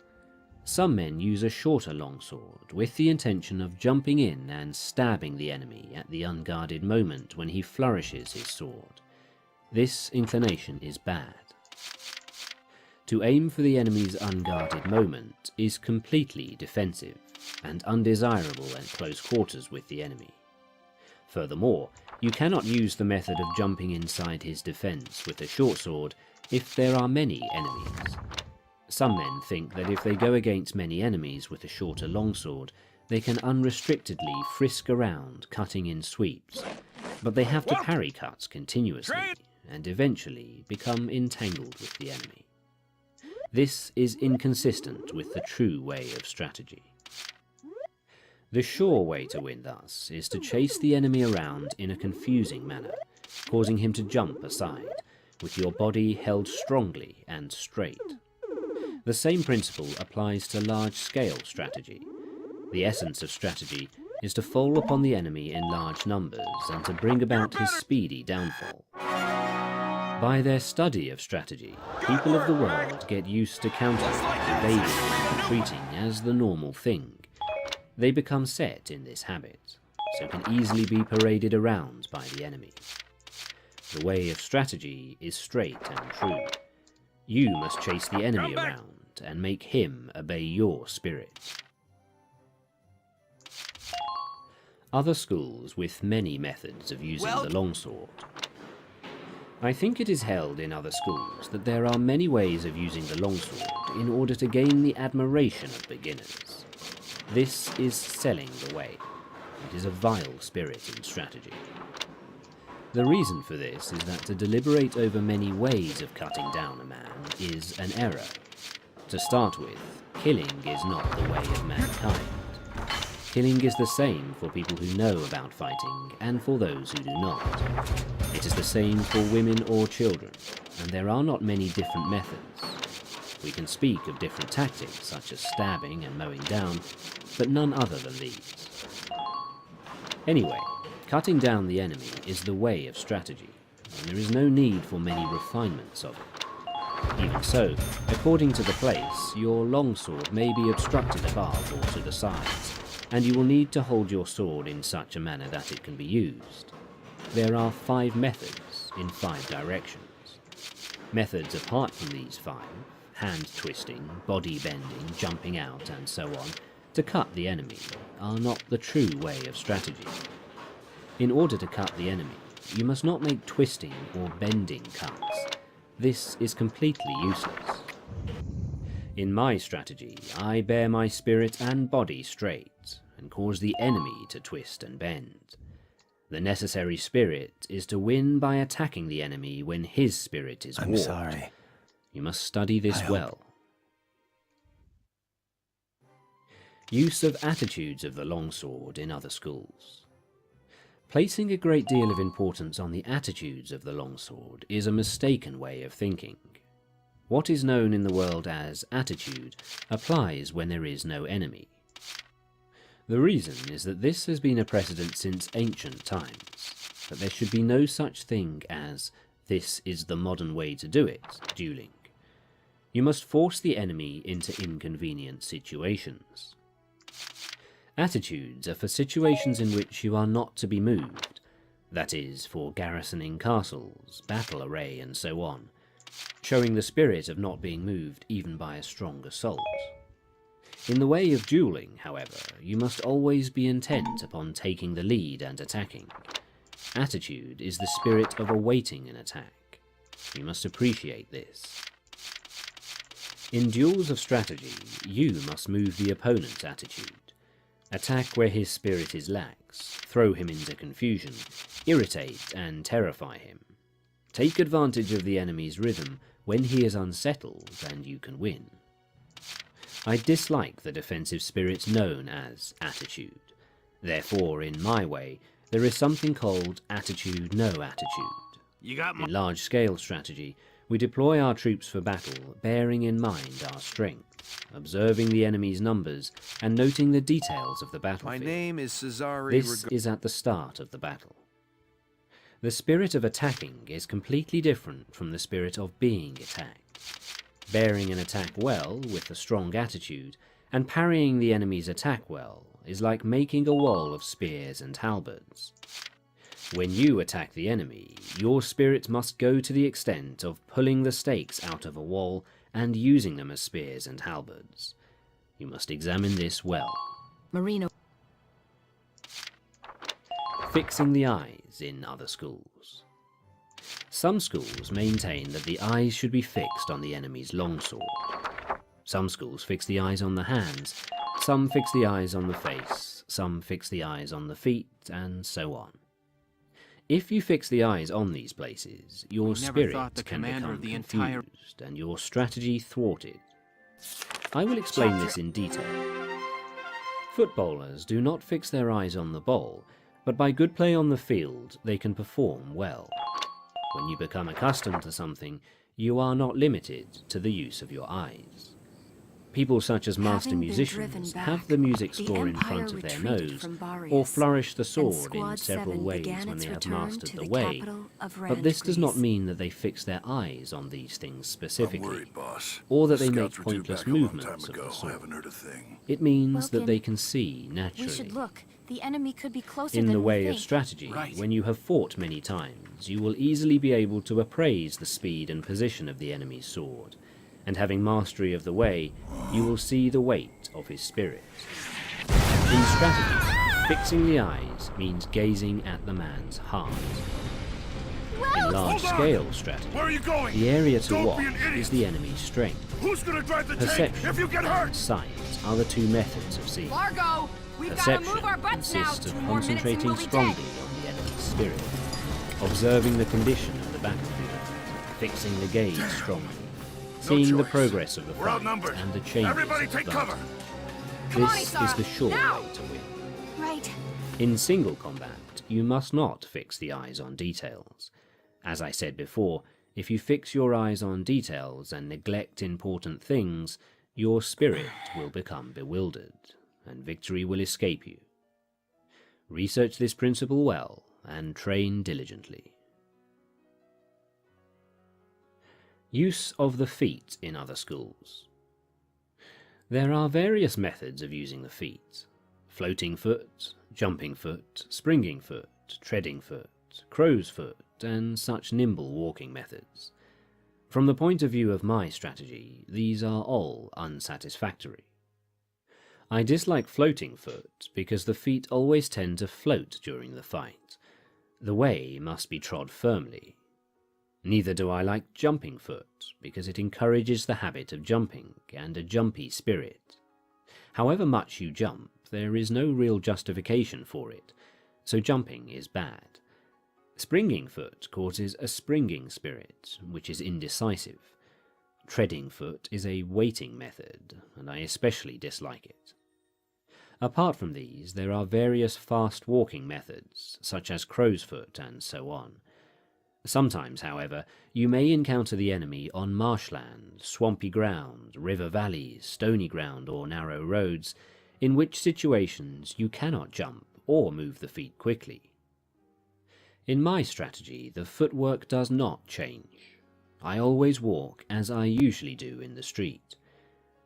Some men use a shorter longsword with the intention of jumping in and stabbing the enemy at the unguarded moment when he flourishes his sword. This inclination is bad. To aim for the enemy's unguarded moment is completely defensive and undesirable at close quarters with the enemy. Furthermore, you cannot use the method of jumping inside his defense with a short sword if there are many enemies. Some men think that if they go against many enemies with a shorter longsword, they can unrestrictedly frisk around, cutting in sweeps, but they have to parry cuts continuously and eventually become entangled with the enemy. This is inconsistent with the true way of strategy. The sure way to win thus is to chase the enemy around in a confusing manner, causing him to jump aside, with your body held strongly and straight. The same principle applies to large-scale strategy. The essence of strategy is to fall upon the enemy in large numbers and to bring about his speedy downfall. By their study of strategy, people of the world get used to countering, evading, and retreating as the normal thing. They become set in this habit, so can easily be paraded around by the enemy. The way of strategy is straight and true. You must chase the enemy around and make him obey your spirit. Other schools with many methods of using the longsword. I think it is held in other schools that there are many ways of using the longsword in order to gain the admiration of beginners. This is selling the way. It is a vile spirit in strategy. The reason for this is that to deliberate over many ways of cutting down a man is an error. To start with, killing is not the way of mankind. Killing is the same for people who know about fighting and for those who do not. It is the same for women or children, and there are not many different methods. We can speak of different tactics such as stabbing and mowing down, but none other than these. Anyway, cutting down the enemy is the way of strategy, and there is no need for many refinements of it. Even so, according to the place, your longsword may be obstructed above or to the sides, and you will need to hold your sword in such a manner that it can be used. There are 5 methods in 5 directions. Methods apart from these 5, hand twisting, body bending, jumping out, and so on, to cut the enemy, are not the true way of strategy. In order to cut the enemy, you must not make twisting or bending cuts. This is completely useless. In my strategy, I bear my spirit and body straight, and cause the enemy to twist and bend. The necessary spirit is to win by attacking the enemy when his spirit is warped. I'm sorry. You must study this well. Use of attitudes of the longsword in other schools. Placing a great deal of importance on the attitudes of the longsword is a mistaken way of thinking. What is known in the world as attitude applies when there is no enemy. The reason is that this has been a precedent since ancient times, but there should be no such thing as "this is the modern way to do it" dueling. You must force the enemy into inconvenient situations. Attitudes are for situations in which you are not to be moved, that is, for garrisoning castles, battle array, and so on, showing the spirit of not being moved even by a strong assault. In the way of dueling, however, you must always be intent upon taking the lead and attacking. Attitude is the spirit of awaiting an attack. You must appreciate this. In duels of strategy, you must move the opponent's attitude. Attack where his spirit is lax, throw him into confusion, irritate and terrify him. Take advantage of the enemy's rhythm when he is unsettled, and you can win. I dislike the defensive spirit known as attitude. Therefore, in my way, there is something called attitude no attitude. In large-scale strategy, we deploy our troops for battle, bearing in mind our strength, observing the enemy's numbers, and noting the details of the battlefield. My name is Cesare. This is at the start of the battle. The spirit of attacking is completely different from the spirit of being attacked. Bearing an attack well with a strong attitude and parrying the enemy's attack well is like making a wall of spears and halberds. When you attack the enemy, your spirit must go to the extent of pulling the stakes out of a wall and using them as spears and halberds. You must examine this well. Marino. Fixing the eyes in other schools. Some schools maintain that the eyes should be fixed on the enemy's longsword. Some schools fix the eyes on the hands, some fix the eyes on the face, some fix the eyes on the feet, and so on. If you fix the eyes on these places, your spirit can become confused and your strategy thwarted. I will explain this in detail. Footballers do not fix their eyes on the ball, but by good play on the field, they can perform well. When you become accustomed to something, you are not limited to the use of your eyes. People such as master musicians have the music score in front of their nose, or flourish the sword in several ways when they have mastered the way, but this does not mean that they fix their eyes on these things specifically, or that they make pointless movements of the sword. It means that they can see naturally. We should look. The enemy could be closer In than the we way think. of strategy, when you have fought many times, you will easily be able to appraise the speed and position of the enemy's sword, and having mastery of the way, you will see the weight of his spirit. In strategy, fixing the eyes means gazing at the man's heart. In large-scale strategy, the area to watch is the enemy's strength. Perception and sight are the two methods of seeing. Largo! We've got to Perception move our butts now. consists 2 of more minutes and concentrating we'll be strongly dead. on the enemy's spirit, observing the condition of the battlefield, fixing the gaze strongly, seeing the progress of the fight and the changes of the battle. This is the sure way to win. Right. In single combat, you must not fix the eyes on details. As I said before, if you fix your eyes on details and neglect important things, your spirit will become bewildered, and victory will escape you. Research this principle well, and train diligently. Use of the feet in other schools. There are various methods of using the feet: floating foot, jumping foot, springing foot, treading foot, crow's foot, and such nimble walking methods. From the point of view of my strategy, these are all unsatisfactory. I dislike floating foot because the feet always tend to float during the fight. The way must be trod firmly. Neither do I like jumping foot because it encourages the habit of jumping and a jumpy spirit. However much you jump, there is no real justification for it, so jumping is bad. Springing foot causes a springing spirit, which is indecisive. Treading foot is a waiting method, and I especially dislike it. Apart from these, there are various fast walking methods, such as crow's foot and so on. Sometimes, however, you may encounter the enemy on marshland, swampy ground, river valleys, stony ground, or narrow roads, in which situations you cannot jump or move the feet quickly. In my strategy, the footwork does not change. I always walk as I usually do in the street.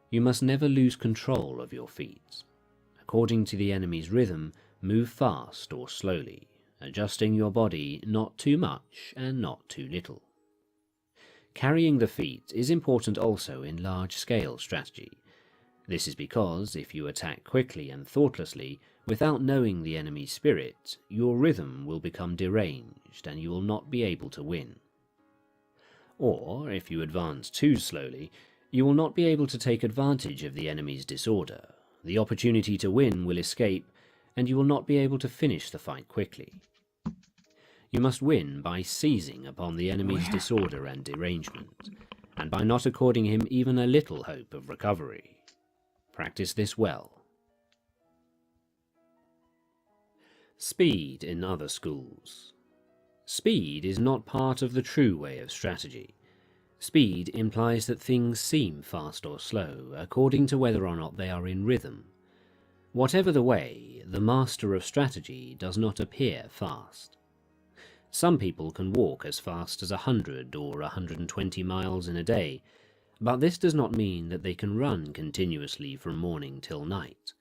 You must never lose control of your feet. According to the enemy's rhythm, move fast or slowly, adjusting your body not too much and not too little. Carrying the feet is important also in large-scale strategy. This is because if you attack quickly and thoughtlessly, without knowing the enemy's spirit, your rhythm will become deranged and you will not be able to win. Or, if you advance too slowly, you will not be able to take advantage of the enemy's disorder. The opportunity to win will escape, and you will not be able to finish the fight quickly. You must win by seizing upon the enemy's disorder and derangement, and by not according him even a little hope of recovery. Practice this well. Speed in other schools. Speed is not part of the true way of strategy. Speed implies that things seem fast or slow, according to whether or not they are in rhythm. Whatever the way, the master of strategy does not appear fast. Some people can walk as fast as 100 or 120 miles in a day, but this does not mean that they can run continuously from morning till night.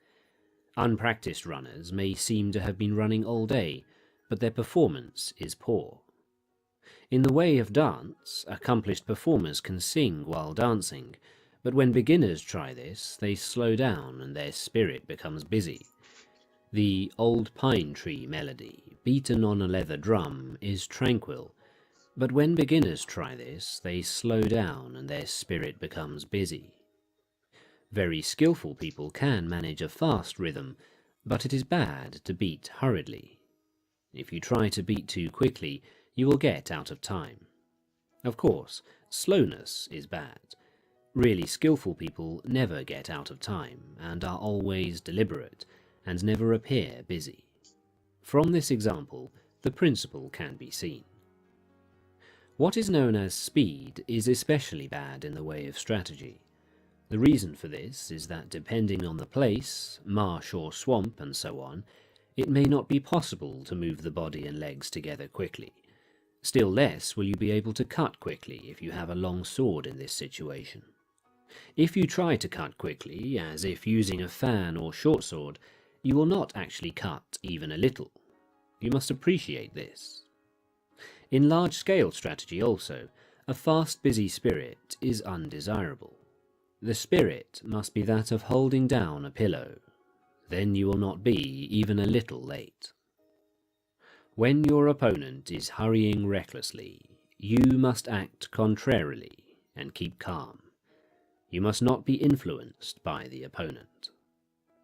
Unpracticed runners may seem to have been running all day, but their performance is poor. In the way of dance, accomplished performers can sing while dancing, but when beginners try this, they slow down and their spirit becomes busy. The old pine tree melody, beaten on a leather drum, is tranquil, but when beginners try this, they slow down and their spirit becomes busy. Very skillful people can manage a fast rhythm, but it is bad to beat hurriedly. If you try to beat too quickly, you will get out of time. Of course, slowness is bad. Really skillful people never get out of time and are always deliberate and never appear busy. From this example, the principle can be seen. What is known as speed is especially bad in the way of strategy. The reason for this is that depending on the place, marsh or swamp and so on, it may not be possible to move the body and legs together quickly. Still less will you be able to cut quickly if you have a long sword in this situation. If you try to cut quickly, as if using a fan or short sword, you will not actually cut even a little. You must appreciate this. In large-scale strategy also, a fast, busy spirit is undesirable. The spirit must be that of holding down a pillow. Then you will not be even a little late. When your opponent is hurrying recklessly, you must act contrarily and keep calm. You must not be influenced by the opponent.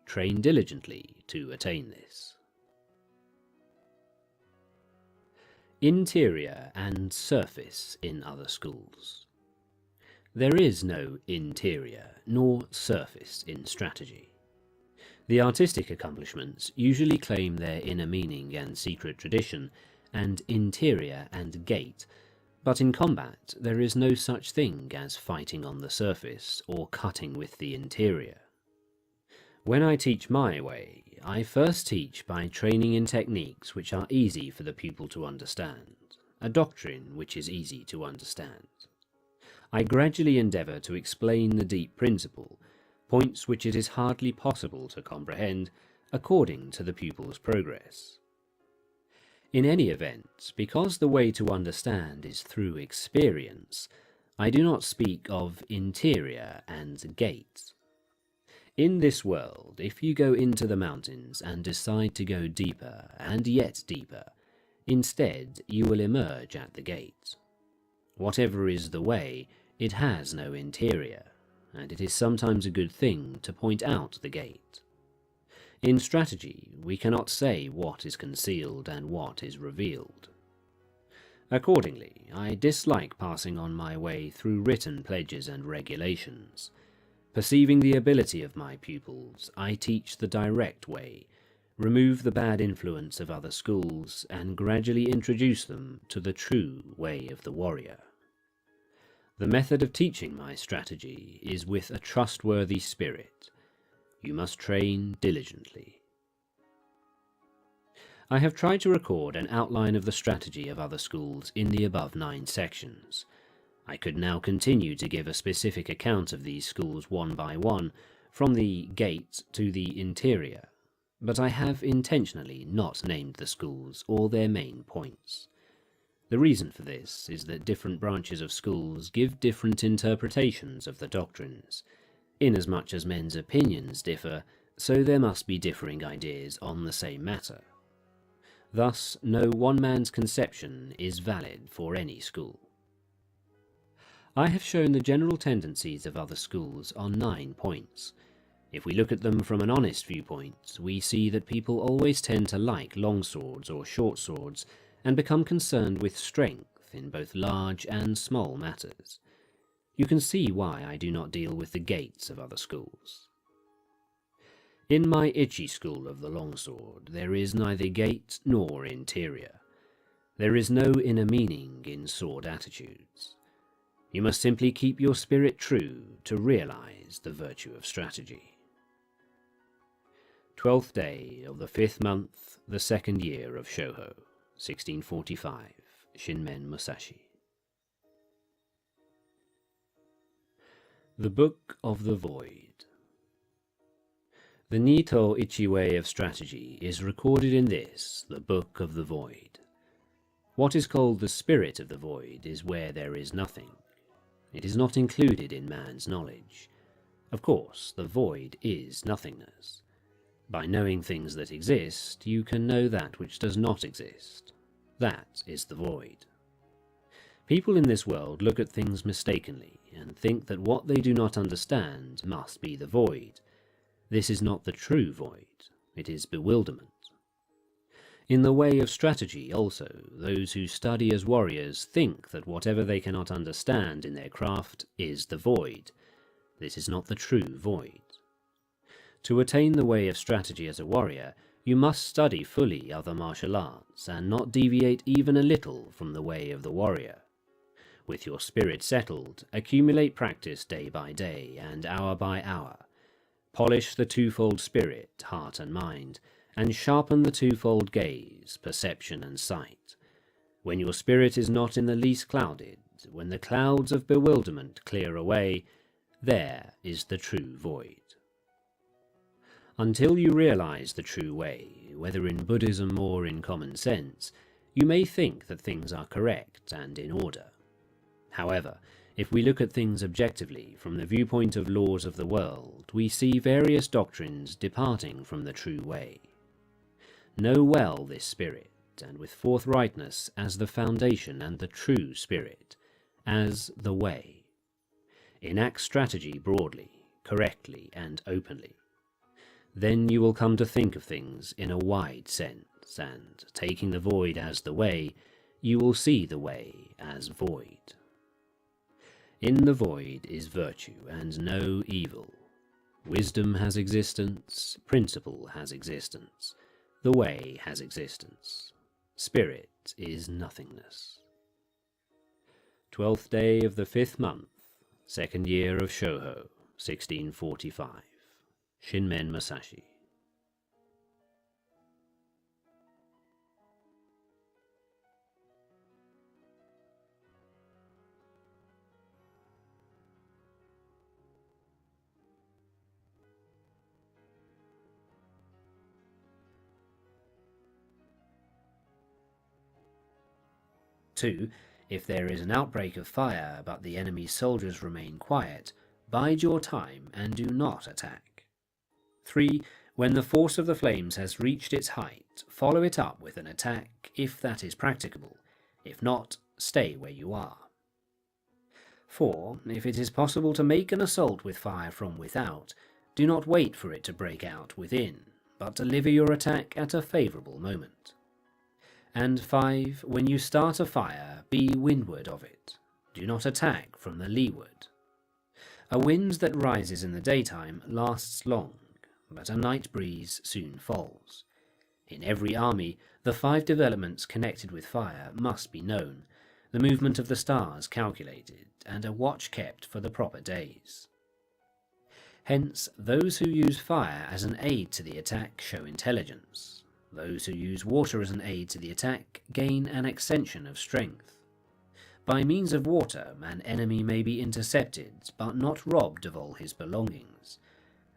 Train diligently to attain this. Interior and surface in other schools. There is no interior nor surface in strategy. The artistic accomplishments usually claim their inner meaning and secret tradition, and interior and gait, but in combat there is no such thing as fighting on the surface or cutting with the interior. When I teach my way, I first teach by training in techniques which are easy for the pupil to understand, a doctrine which is easy to understand. I gradually endeavour to explain the deep principle, points which it is hardly possible to comprehend, according to the pupil's progress. In any event, because the way to understand is through experience, I do not speak of interior and gait. In this world, if you go into the mountains and decide to go deeper and yet deeper, instead you will emerge at the gate. Whatever is the way, it has no interior, and it is sometimes a good thing to point out the gate. In strategy, we cannot say what is concealed and what is revealed. Accordingly, I dislike passing on my way through written pledges and regulations. Perceiving the ability of my pupils, I teach the direct way, remove the bad influence of other schools, and gradually introduce them to the true way of the warrior. The method of teaching my strategy is with a trustworthy spirit. You must train diligently. I have tried to record an outline of the strategy of other schools in the above 9 sections. I could now continue to give a specific account of these schools one by one, from the gate to the interior, but I have intentionally not named the schools or their main points. The reason for this is that different branches of schools give different interpretations of the doctrines. Inasmuch as men's opinions differ, so there must be differing ideas on the same matter. Thus, no one man's conception is valid for any school. I have shown the general tendencies of other schools on 9 points. If we look at them from an honest viewpoint, we see that people always tend to like long swords or short swords, and become concerned with strength in both large and small matters. You can see why I do not deal with the gates of other schools. In my Ichi school of the longsword, there is neither gate nor interior. There is no inner meaning in sword attitudes. You must simply keep your spirit true to realize the virtue of strategy. 12th day of the 5th month, the 2nd year of Shouho, 1645. Shinmen Musashi. The Book of the Void. The Nito Ichi way of strategy is recorded in this, the Book of the Void. What is called the spirit of the void is where there is nothing. It is not included in man's knowledge. Of course, the void is nothingness. By knowing things that exist, you can know that which does not exist. That is the void. People in this world look at things mistakenly and think that what they do not understand must be the void. This is not the true void. It is bewilderment. In the way of strategy also, those who study as warriors think that whatever they cannot understand in their craft is the void. This is not the true void. To attain the way of strategy as a warrior, you must study fully other martial arts and not deviate even a little from the way of the warrior. With your spirit settled, accumulate practice day by day and hour by hour. Polish the twofold spirit, heart and mind, and sharpen the twofold gaze, perception and sight. When your spirit is not in the least clouded, when the clouds of bewilderment clear away, there is the true void. Until you realize the true way, whether in Buddhism or in common sense, you may think that things are correct and in order. However, if we look at things objectively from the viewpoint of laws of the world, we see various doctrines departing from the true way. Know well this spirit, and with forthrightness as the foundation and the true spirit, as the way. Enact strategy broadly, correctly, and openly. Then you will come to think of things in a wide sense, and, taking the void as the way, you will see the way as void. In the void is virtue and no evil. Wisdom has existence, principle has existence, the way has existence. Spirit is nothingness. 12th day of the 5th month, 2nd year of Shoho, 1645. Shinmen Musashi. Two, if there is an outbreak of fire but the enemy's soldiers remain quiet, bide your time and do not attack. 3. When the force of the flames has reached its height, follow it up with an attack if that is practicable. If not, stay where you are. 4. If it is possible to make an assault with fire from without, do not wait for it to break out within, but deliver your attack at a favourable moment. And 5. When you start a fire, be windward of it. Do not attack from the leeward. A wind that rises in the daytime lasts long, but a night breeze soon falls. In every army, the 5 developments connected with fire must be known, the movement of the stars calculated, and a watch kept for the proper days. Hence, those who use fire as an aid to the attack show intelligence. Those who use water as an aid to the attack gain an extension of strength. By means of water, an enemy may be intercepted, but not robbed of all his belongings.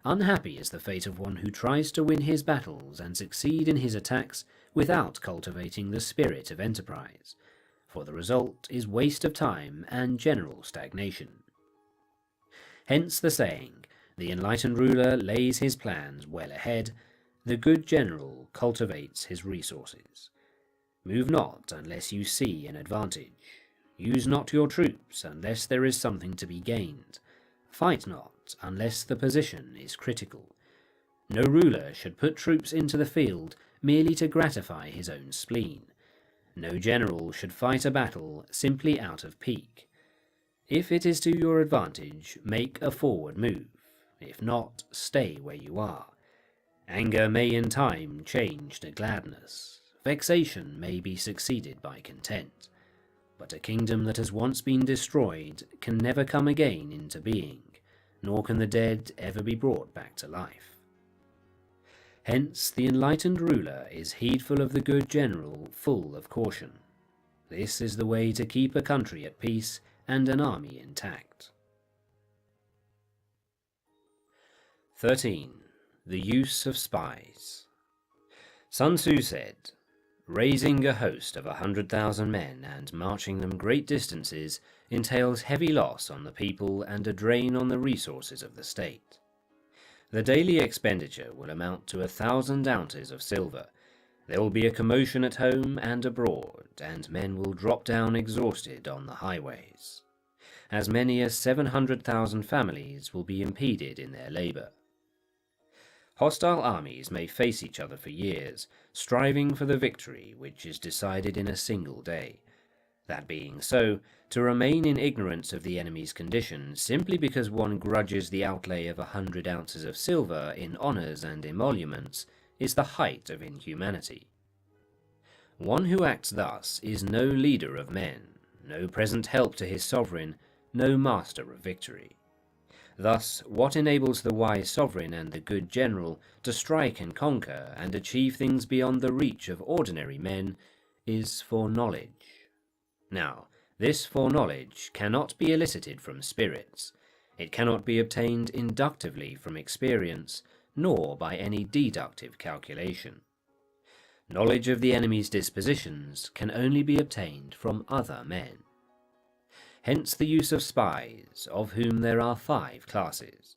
Unhappy is the fate of one who tries to win his battles and succeed in his attacks without cultivating the spirit of enterprise, for the result is waste of time and general stagnation. Hence the saying, the enlightened ruler lays his plans well ahead, the good general cultivates his resources. Move not unless you see an advantage. Use not your troops unless there is something to be gained. Fight not unless the position is critical. No ruler should put troops into the field merely to gratify his own spleen. No general should fight a battle simply out of pique. If it is to your advantage, make a forward move. If not, stay where you are. Anger may in time change to gladness. Vexation may be succeeded by content. But a kingdom that has once been destroyed can never come again into being, nor can the dead ever be brought back to life. Hence the enlightened ruler is heedful of the good general, full of caution. This is the way to keep a country at peace and an army intact. 13. The use of spies. Sun Tzu said, "Raising a host of 100,000 men and marching them great distances entails heavy loss on the people and a drain on the resources of the state. The daily expenditure will amount to 1,000 ounces of silver. There will be a commotion at home and abroad, and men will drop down exhausted on the highways. As many as 700,000 families will be impeded in their labor. Hostile armies may face each other for years, striving for the victory which is decided in a single day. That being so, to remain in ignorance of the enemy's condition simply because one grudges the outlay of 100 ounces of silver in honours and emoluments is the height of inhumanity. One who acts thus is no leader of men, no present help to his sovereign, no master of victory. Thus, what enables the wise sovereign and the good general to strike and conquer and achieve things beyond the reach of ordinary men is foreknowledge. Now, this foreknowledge cannot be elicited from spirits. It cannot be obtained inductively from experience, nor by any deductive calculation. Knowledge of the enemy's dispositions can only be obtained from other men. Hence the use of spies, of whom there are 5 classes.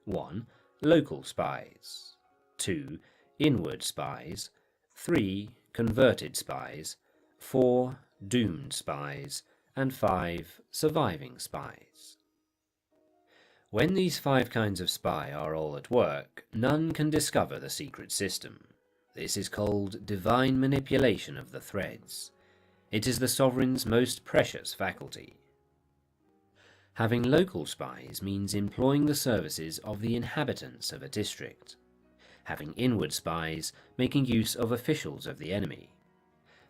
1. Local spies. 2. Inward spies. 3. Converted spies. 4. Doomed spies. And 5. Surviving spies. When these 5 kinds of spy are all at work, none can discover the secret system. This is called divine manipulation of the threads. It is the sovereign's most precious faculty. Having local spies means employing the services of the inhabitants of a district. Having inward spies, making use of officials of the enemy.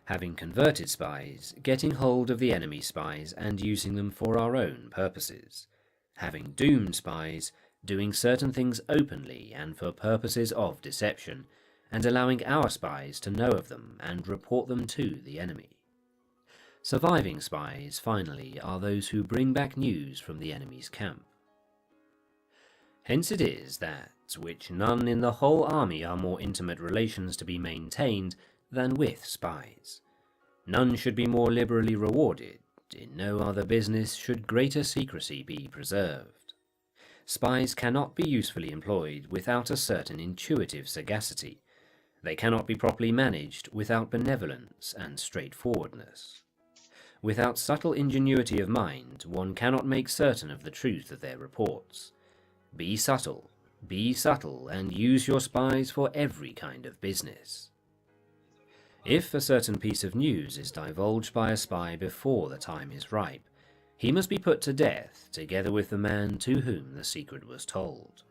Having converted spies, getting hold of the enemy spies and using them for our own purposes. Having doomed spies, doing certain things openly and for purposes of deception, and allowing our spies to know of them and report them to the enemy. Surviving spies, finally, are those who bring back news from the enemy's camp. Hence it is that which none in the whole army are more intimate relations to be maintained than with spies. None should be more liberally rewarded. In no other business should greater secrecy be preserved. Spies cannot be usefully employed without a certain intuitive sagacity. They cannot be properly managed without benevolence and straightforwardness. Without subtle ingenuity of mind, one cannot make certain of the truth of their reports. Be subtle, and use your spies for every kind of business. If a certain piece of news is divulged by a spy before the time is ripe, he must be put to death together with the man to whom the secret was told.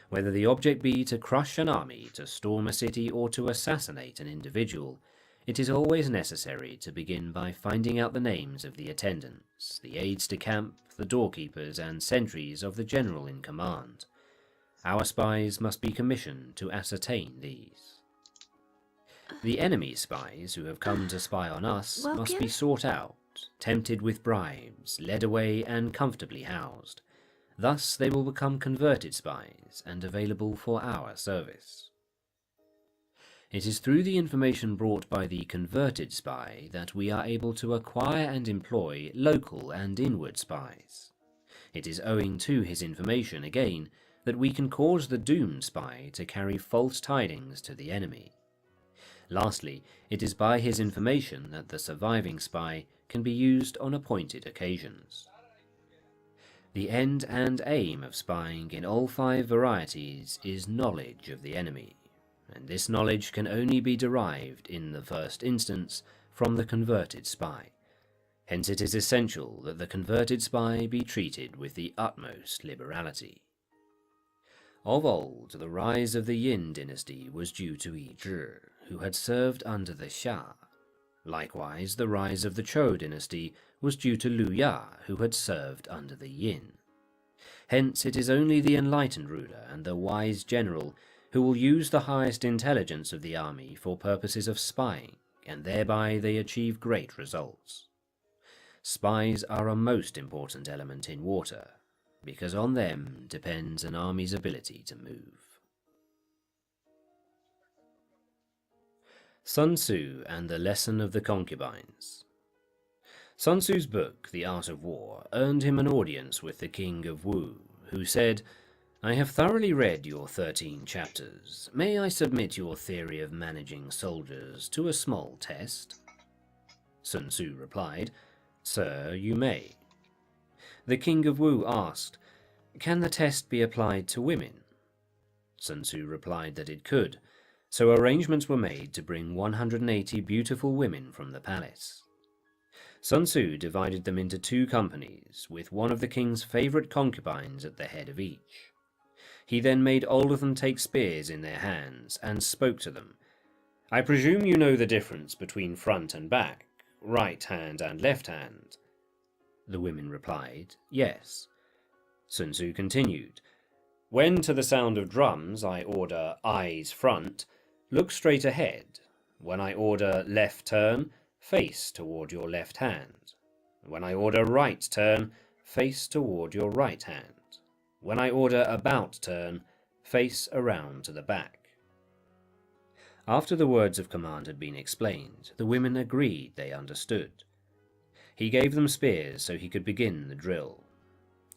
Whether the object be to crush an army, to storm a city, or to assassinate an individual, it is always necessary to begin by finding out the names of the attendants, the aides-de-camp, the doorkeepers and sentries of the general in command. Our spies must be commissioned to ascertain these. The enemy spies who have come to spy on us must be sought out, tempted with bribes, led away and comfortably housed. Thus they will become converted spies and available for our service. It is through the information brought by the converted spy that we are able to acquire and employ local and inward spies. It is owing to his information, again, that we can cause the doomed spy to carry false tidings to the enemy. Lastly, it is by his information that the surviving spy can be used on appointed occasions. The end and aim of spying in all 5 varieties is knowledge of the enemy, and this knowledge can only be derived in the first instance from the converted spy. Hence it is essential that the converted spy be treated with the utmost liberality. Of old, the rise of the Yin dynasty was due to Yi Zhi, who had served under the Xia. Likewise, the rise of the Zhou dynasty was due to Lu Ya, who had served under the Yin. Hence it is only the enlightened ruler and the wise general who will use the highest intelligence of the army for purposes of spying, and thereby they achieve great results. Spies are a most important element in water, because on them depends an army's ability to move. Sun Tzu and the Lesson of the Concubines. Sun Tzu's book, The Art of War, earned him an audience with the King of Wu, who said, "I have thoroughly read your 13 chapters. May I submit your theory of managing soldiers to a small test?" Sun Tzu replied, "Sir, you may." The King of Wu asked, "Can the test be applied to women?" Sun Tzu replied that it could, so arrangements were made to bring 180 beautiful women from the palace. Sun Tzu divided them into 2 companies, with one of the king's favourite concubines at the head of each. He then made all of them take spears in their hands and spoke to them. "I presume you know the difference between front and back, right hand and left hand?" The women replied, "Yes." Sun Tzu continued, "When to the sound of drums I order eyes front, look straight ahead. When I order left turn, face toward your left hand. When I order right turn, face toward your right hand. When I order about turn, face around to the back." After the words of command had been explained, the women agreed they understood. He gave them spears so he could begin the drill.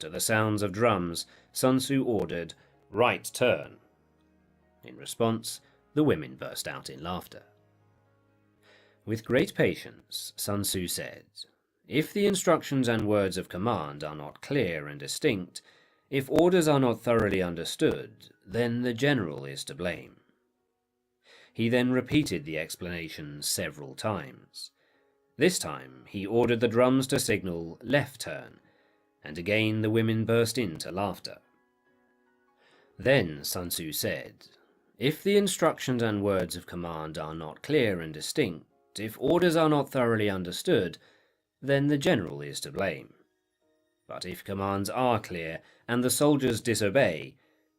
To the sounds of drums, Sun Tzu ordered, "Right turn." In response, the women burst out in laughter. With great patience, Sun Tzu said, "If the instructions and words of command are not clear and distinct, if orders are not thoroughly understood, then the general is to blame." He then repeated the explanation several times. This time, he ordered the drums to signal left turn, and again the women burst into laughter. Then Sun Tzu said, "If the instructions and words of command are not clear and distinct, if orders are not thoroughly understood, then the general is to blame. But if commands are clear and the soldiers disobey,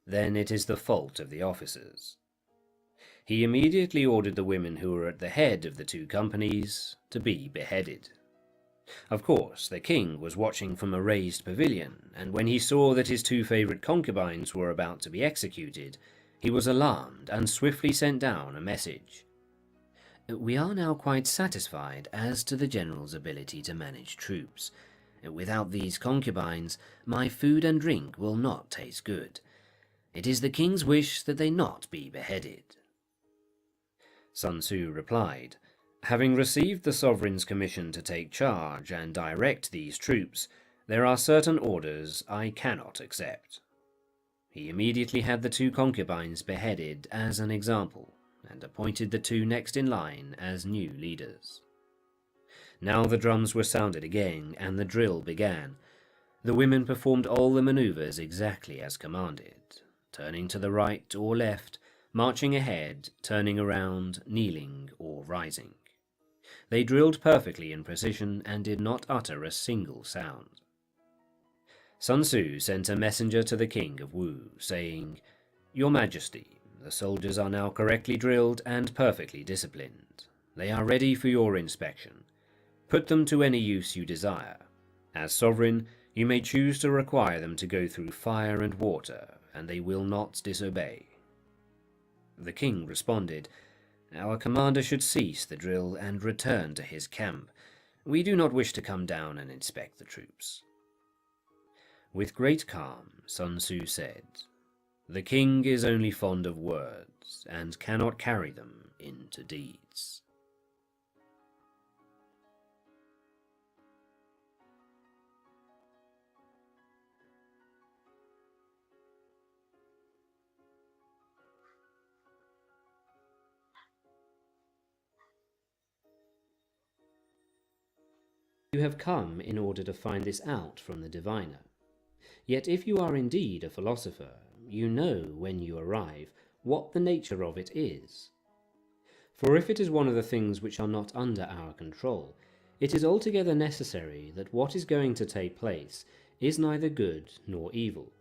then it is the fault of the officers." He immediately ordered the women who were at the head of the 2 companies to be beheaded. Of course, the king was watching from a raised pavilion, and when he saw that his 2 favourite concubines were about to be executed, he was alarmed and swiftly sent down a message. "We are now quite satisfied as to the general's ability to manage troops. Without these concubines, my food and drink will not taste good. It is the king's wish that they not be beheaded." Sun Tzu replied, "Having received the sovereign's commission to take charge and direct these troops, there are certain orders I cannot accept." He immediately had the 2 concubines beheaded as an example, and appointed the 2 next in line as new leaders. Now the drums were sounded again, and the drill began. The women performed all the maneuvers exactly as commanded, turning to the right or left, marching ahead, turning around, kneeling, or rising. They drilled perfectly in precision and did not utter a single sound. Sun Tzu sent a messenger to the King of Wu, saying, "Your Majesty, the soldiers are now correctly drilled and perfectly disciplined. They are ready for your inspection. Put them to any use you desire. As sovereign, you may choose to require them to go through fire and water, and they will not disobey." The king responded, "Our commander should cease the drill and return to his camp. We do not wish to come down and inspect the troops." With great calm, Sun Tzu said, "The king is only fond of words, and cannot carry them into deeds." You have come in order to find this out from the diviner. Yet if you are indeed a philosopher, you know when you arrive what the nature of it is. For if it is one of the things which are not under our control, it is altogether necessary that what is going to take place is neither good nor evil.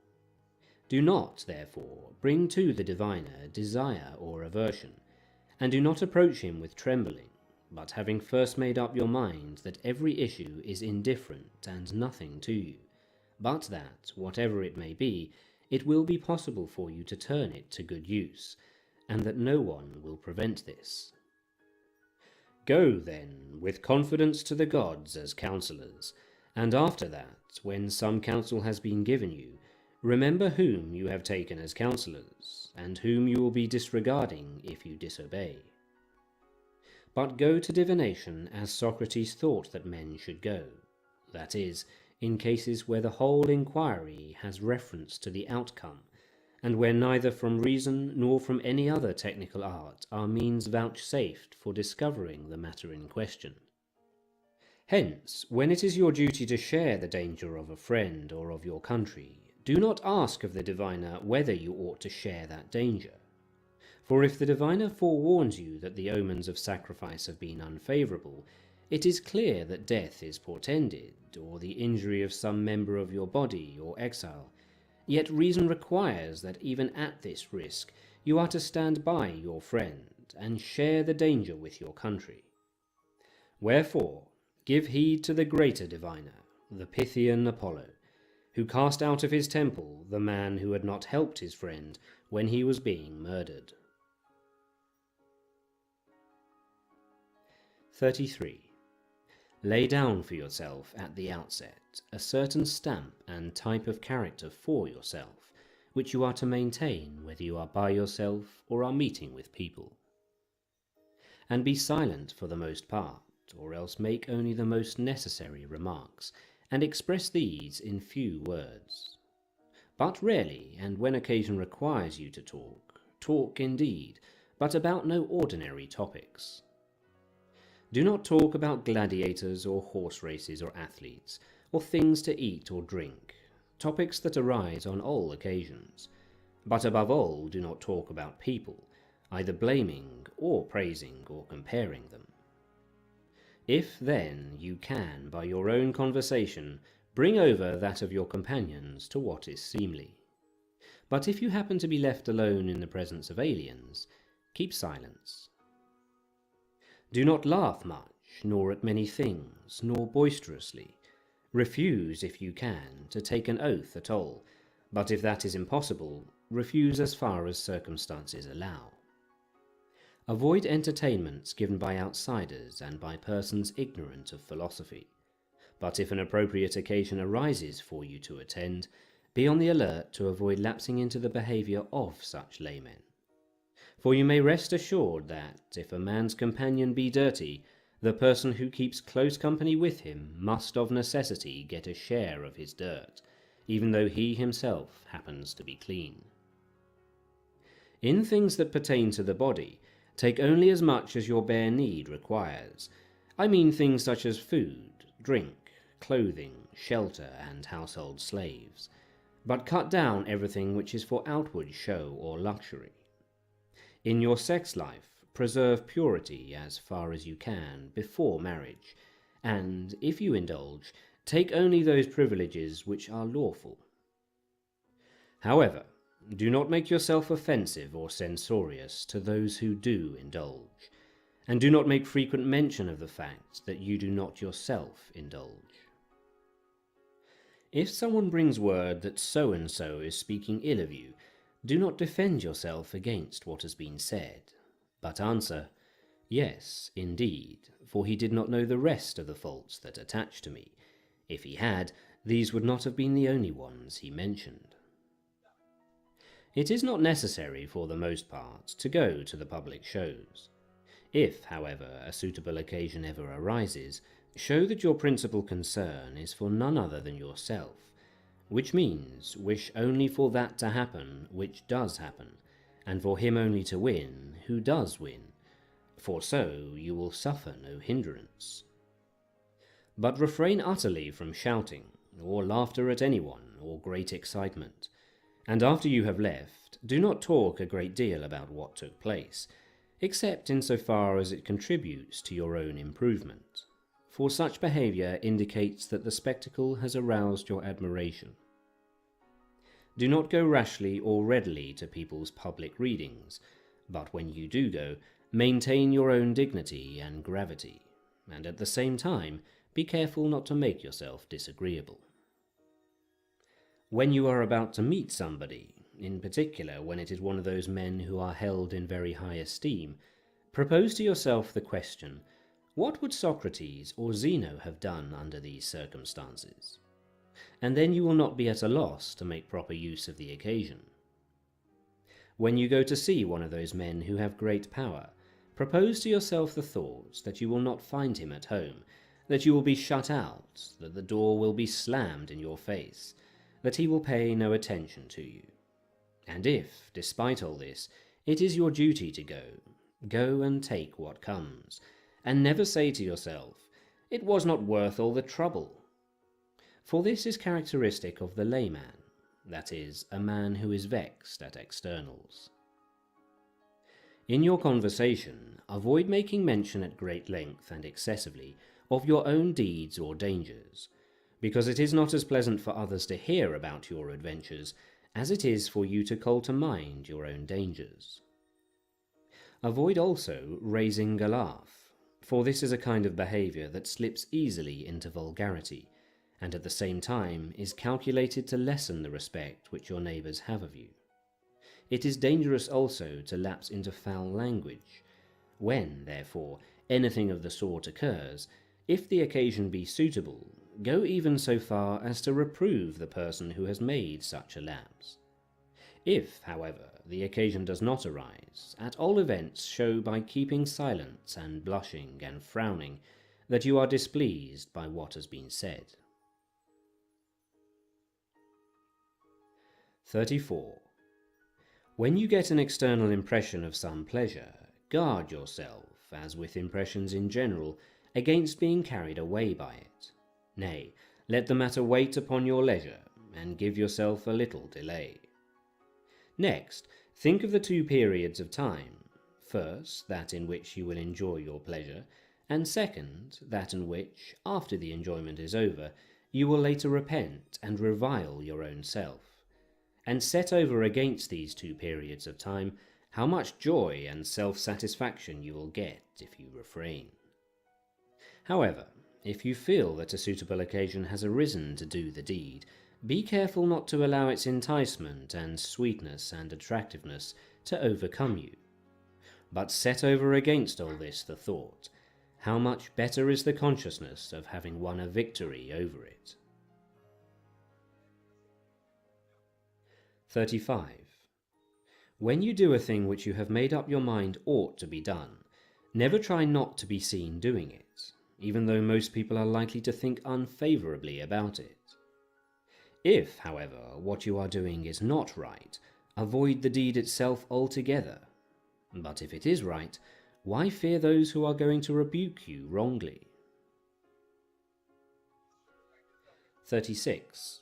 Do not, therefore, bring to the diviner desire or aversion, and do not approach him with trembling, but having first made up your mind that every issue is indifferent and nothing to you, but that, whatever it may be, it will be possible for you to turn it to good use, and that no one will prevent this. Go, then, with confidence to the gods as counsellors, and after that, when some counsel has been given you, remember whom you have taken as counsellors, and whom you will be disregarding if you disobey. But go to divination as Socrates thought that men should go, that is, in cases where the whole inquiry has reference to the outcome, and where neither from reason nor from any other technical art are means vouchsafed for discovering the matter in question. Hence, when it is your duty to share the danger of a friend or of your country, do not ask of the diviner whether you ought to share that danger. For if the diviner forewarns you that the omens of sacrifice have been unfavourable, it is clear that death is portended, or the injury of some member of your body, or exile. Yet reason requires that even at this risk, you are to stand by your friend, and share the danger with your country. Wherefore, give heed to the greater diviner, the Pythian Apollo, who cast out of his temple the man who had not helped his friend when he was being murdered. 33. Lay down for yourself at the outset a certain stamp and type of character for yourself, which you are to maintain whether you are by yourself or are meeting with people. And be silent for the most part, or else make only the most necessary remarks, and express these in few words. But rarely, and when occasion requires you to talk, talk indeed, but about no ordinary topics. Do not talk about gladiators or horse races or athletes, or things to eat or drink, topics that arise on all occasions. But above all, do not talk about people, either blaming or praising or comparing them. If, then, you can, by your own conversation, bring over that of your companions to what is seemly. But if you happen to be left alone in the presence of aliens, keep silence. Do not laugh much, nor at many things, nor boisterously. Refuse, if you can, to take an oath at all, but if that is impossible, refuse as far as circumstances allow. Avoid entertainments given by outsiders and by persons ignorant of philosophy, but if an appropriate occasion arises for you to attend, be on the alert to avoid lapsing into the behaviour of such laymen. For you may rest assured that, if a man's companion be dirty, the person who keeps close company with him must of necessity get a share of his dirt, even though he himself happens to be clean. In things that pertain to the body, take only as much as your bare need requires. I mean things such as food, drink, clothing, shelter, and household slaves. But cut down everything which is for outward show or luxury. In your sex life, preserve purity as far as you can before marriage, and, if you indulge, take only those privileges which are lawful. However, do not make yourself offensive or censorious to those who do indulge, and do not make frequent mention of the fact that you do not yourself indulge. If someone brings word that so-and-so is speaking ill of you, do not defend yourself against what has been said, but answer, "Yes, indeed, for he did not know the rest of the faults that attach to me. If he had, these would not have been the only ones he mentioned." It is not necessary, for the most part, to go to the public shows. If, however, a suitable occasion ever arises, show that your principal concern is for none other than yourself, which means wish only for that to happen which does happen, and for him only to win who does win, for so you will suffer no hindrance. But refrain utterly from shouting, or laughter at anyone, or great excitement. And after you have left, do not talk a great deal about what took place, except in so far as it contributes to your own improvement, for such behaviour indicates that the spectacle has aroused your admiration. Do not go rashly or readily to people's public readings, but when you do go, Maintain your own dignity and gravity, and at the same time, be careful not to make yourself disagreeable. When you are about to meet somebody, in particular when it is one of those men who are held in very high esteem, propose to yourself the question, what would Socrates or Zeno have done under these circumstances? And then you will not be at a loss to make proper use of the occasion. When you go to see one of those men who have great power, propose to yourself the thought that you will not find him at home, that you will be shut out, that the door will be slammed in your face, that he will pay no attention to you. And if, despite all this, it is your duty to go, go and take what comes, and never say to yourself, "It was not worth all the trouble." For this is characteristic of the layman, that is, a man who is vexed at externals. In your conversation, avoid making mention at great length and excessively of your own deeds or dangers, because it is not as pleasant for others to hear about your adventures as it is for you to call to mind your own dangers. Avoid also raising a laugh, for this is a kind of behaviour that slips easily into vulgarity, and at the same time is calculated to lessen the respect which your neighbours have of you. It is dangerous also to lapse into foul language. When, therefore, anything of the sort occurs, if the occasion be suitable, go even so far as to reprove the person who has made such a lapse. If, however, the occasion does not arise, at all events show by keeping silence and blushing and frowning that you are displeased by what has been said. 34. When you get an external impression of some pleasure, guard yourself, as with impressions in general, against being carried away by it. Nay, let the matter wait upon your leisure, and give yourself a little delay. Next, think of the two periods of time. First, that in which you will enjoy your pleasure, and second, that in which, after the enjoyment is over, you will later repent and revile your own self. And set over against these two periods of time how much joy and self-satisfaction you will get if you refrain. However, if you feel that a suitable occasion has arisen to do the deed, be careful not to allow its enticement and sweetness and attractiveness to overcome you. But set over against all this the thought, how much better is the consciousness of having won a victory over it. 35. When you do a thing which you have made up your mind ought to be done, never try not to be seen doing it, even though most people are likely to think unfavourably about it. If, however, what you are doing is not right, avoid the deed itself altogether. But if it is right, why fear those who are going to rebuke you wrongly? 36.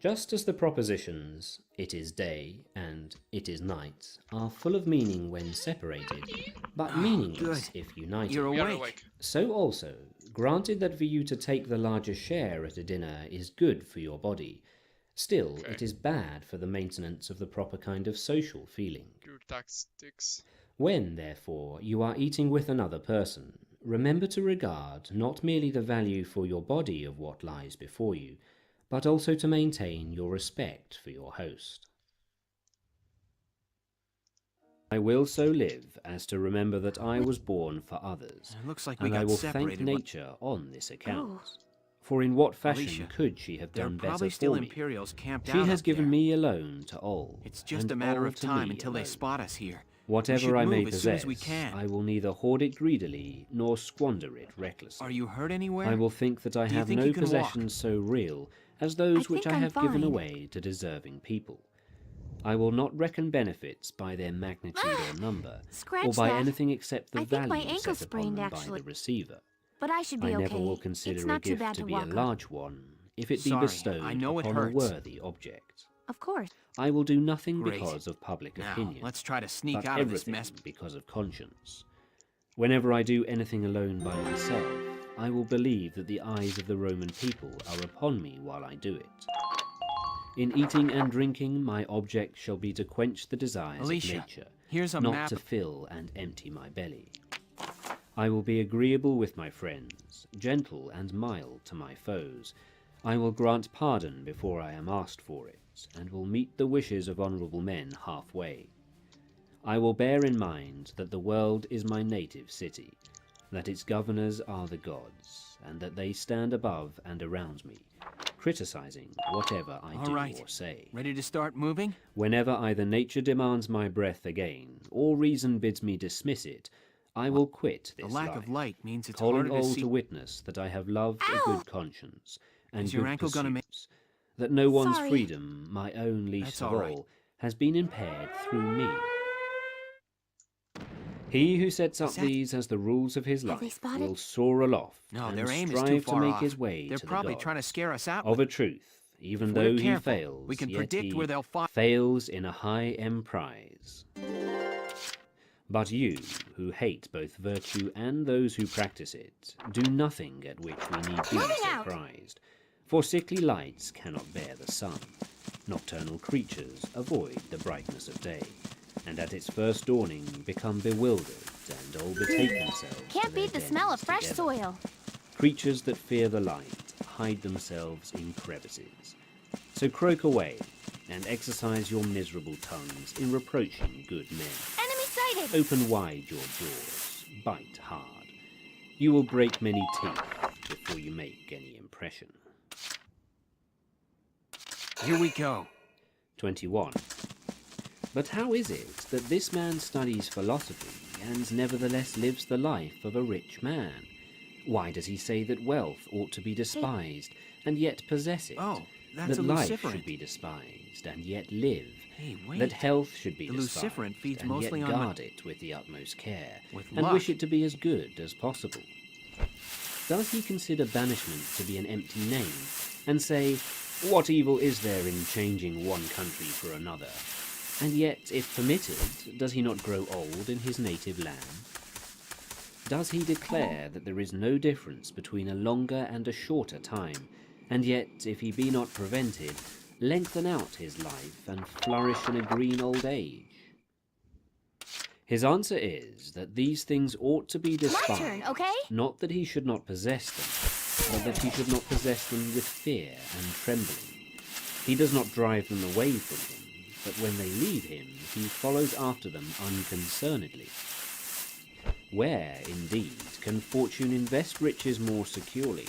Just as the propositions, "it is day" and "it is night" are full of meaning when separated, but meaningless if united, You're We are awake. awake. so also, granted that for you to take the larger share at a dinner is good for your body, still Okay. it is bad for the maintenance of the proper kind of social feeling. Your tactics. When, therefore, you are eating with another person, remember to regard not merely the value for your body of what lies before you, but also to maintain your respect for your host. I will so live as to remember that I was born for others, It looks like we and I got will thank separated. nature on this account. Oh. For in what fashion Alicia, could she have There are done probably better still for me? Imperials camped She out has up given there. me alone to all. It's just and a matter all of to time me until they alone. spot us here. Whatever should I may move as soon possess, as we can. I will neither hoard it greedily nor squander it recklessly. Are you hurt anywhere? I will think that I Do you have think no you can walk? possessions so real as those which think I I'm have given fine. away to deserving people. I will not reckon benefits by their magnitude or number, or Scratch by that. anything except the I think my value ankle set upon sprained, them by actually. the receiver. But I should be I okay. never will It's consider a not too gift bad to to be a walk on. large one, if it be Sorry, bestowed I know it upon a hurts. worthy object. Of course. I will do nothing Great. because of public Now, opinion, let's try to sneak but out of this everything mess. because of conscience. Whenever I do anything alone by myself, I will believe that the eyes of the Roman people are upon me while I do it. In eating and drinking, my object shall be to quench the desires Alicia, of nature, Here's a not map. to fill and empty my belly. I will be agreeable with my friends, gentle and mild to my foes. I will grant pardon before I am asked for it, and will meet the wishes of honourable men halfway. I will bear in mind that the world is my native city, that its governors are the gods, and that they stand above and around me, criticizing whatever I All do right. or say. Ready to start moving? Whenever either nature demands my breath again, or reason bids me dismiss it, I will quit The this lack life, of light means it's calling harder to all see. to witness that I have loved a good conscience and Is your good ankle gonna pursuits, that no one's Sorry. freedom, my own least That's of all right. all, has been impaired through me. He who sets up Is that- these as the rules of his Have they life spotted? will soar aloft No, and their aim is strive too to far make off. his way They're to probably the trying to gods. scare us out. Of a truth, even If though we're he careful, fails, we can yet predict he where they'll fight. fails in a high emprise. But you, who hate both virtue and those who practice it, do nothing at which we need be Moving out. surprised. For sickly lights cannot bear the sun. Nocturnal creatures avoid the brightness of day, and at its first dawning become bewildered and all betake themselves to Can't their beat the smell of dens fresh together. soil. Creatures that fear the light hide themselves in crevices. So croak away, and exercise your miserable tongues in reproaching good men. Enemy sighted! Open wide your jaws, bite hard. You will break many teeth before you make any impression. Here we go. 21. But how is it that this man studies philosophy and nevertheless lives the life of a rich man? Why does he say that wealth ought to be despised and yet possess it? Oh, that's that a life luciferant. should be despised and yet live? Hey, wait. That health should be The despised luciferant feeds and mostly yet on guard it with the utmost care, With and luck. wish it to be as good as possible? Does he consider banishment to be an empty name, and say, what evil is there in changing one country for another? And yet, if permitted, does he not grow old in his native land? Does he declare that there is no difference between a longer and a shorter time, and yet, if he be not prevented, lengthen out his life and flourish in a green old age? His answer is that these things ought to be My despised, turn, okay? not that he should not possess them, but that he should not possess them with fear and trembling. He does not drive them away from him, but when they leave him, he follows after them unconcernedly. Where, indeed, can fortune invest riches more securely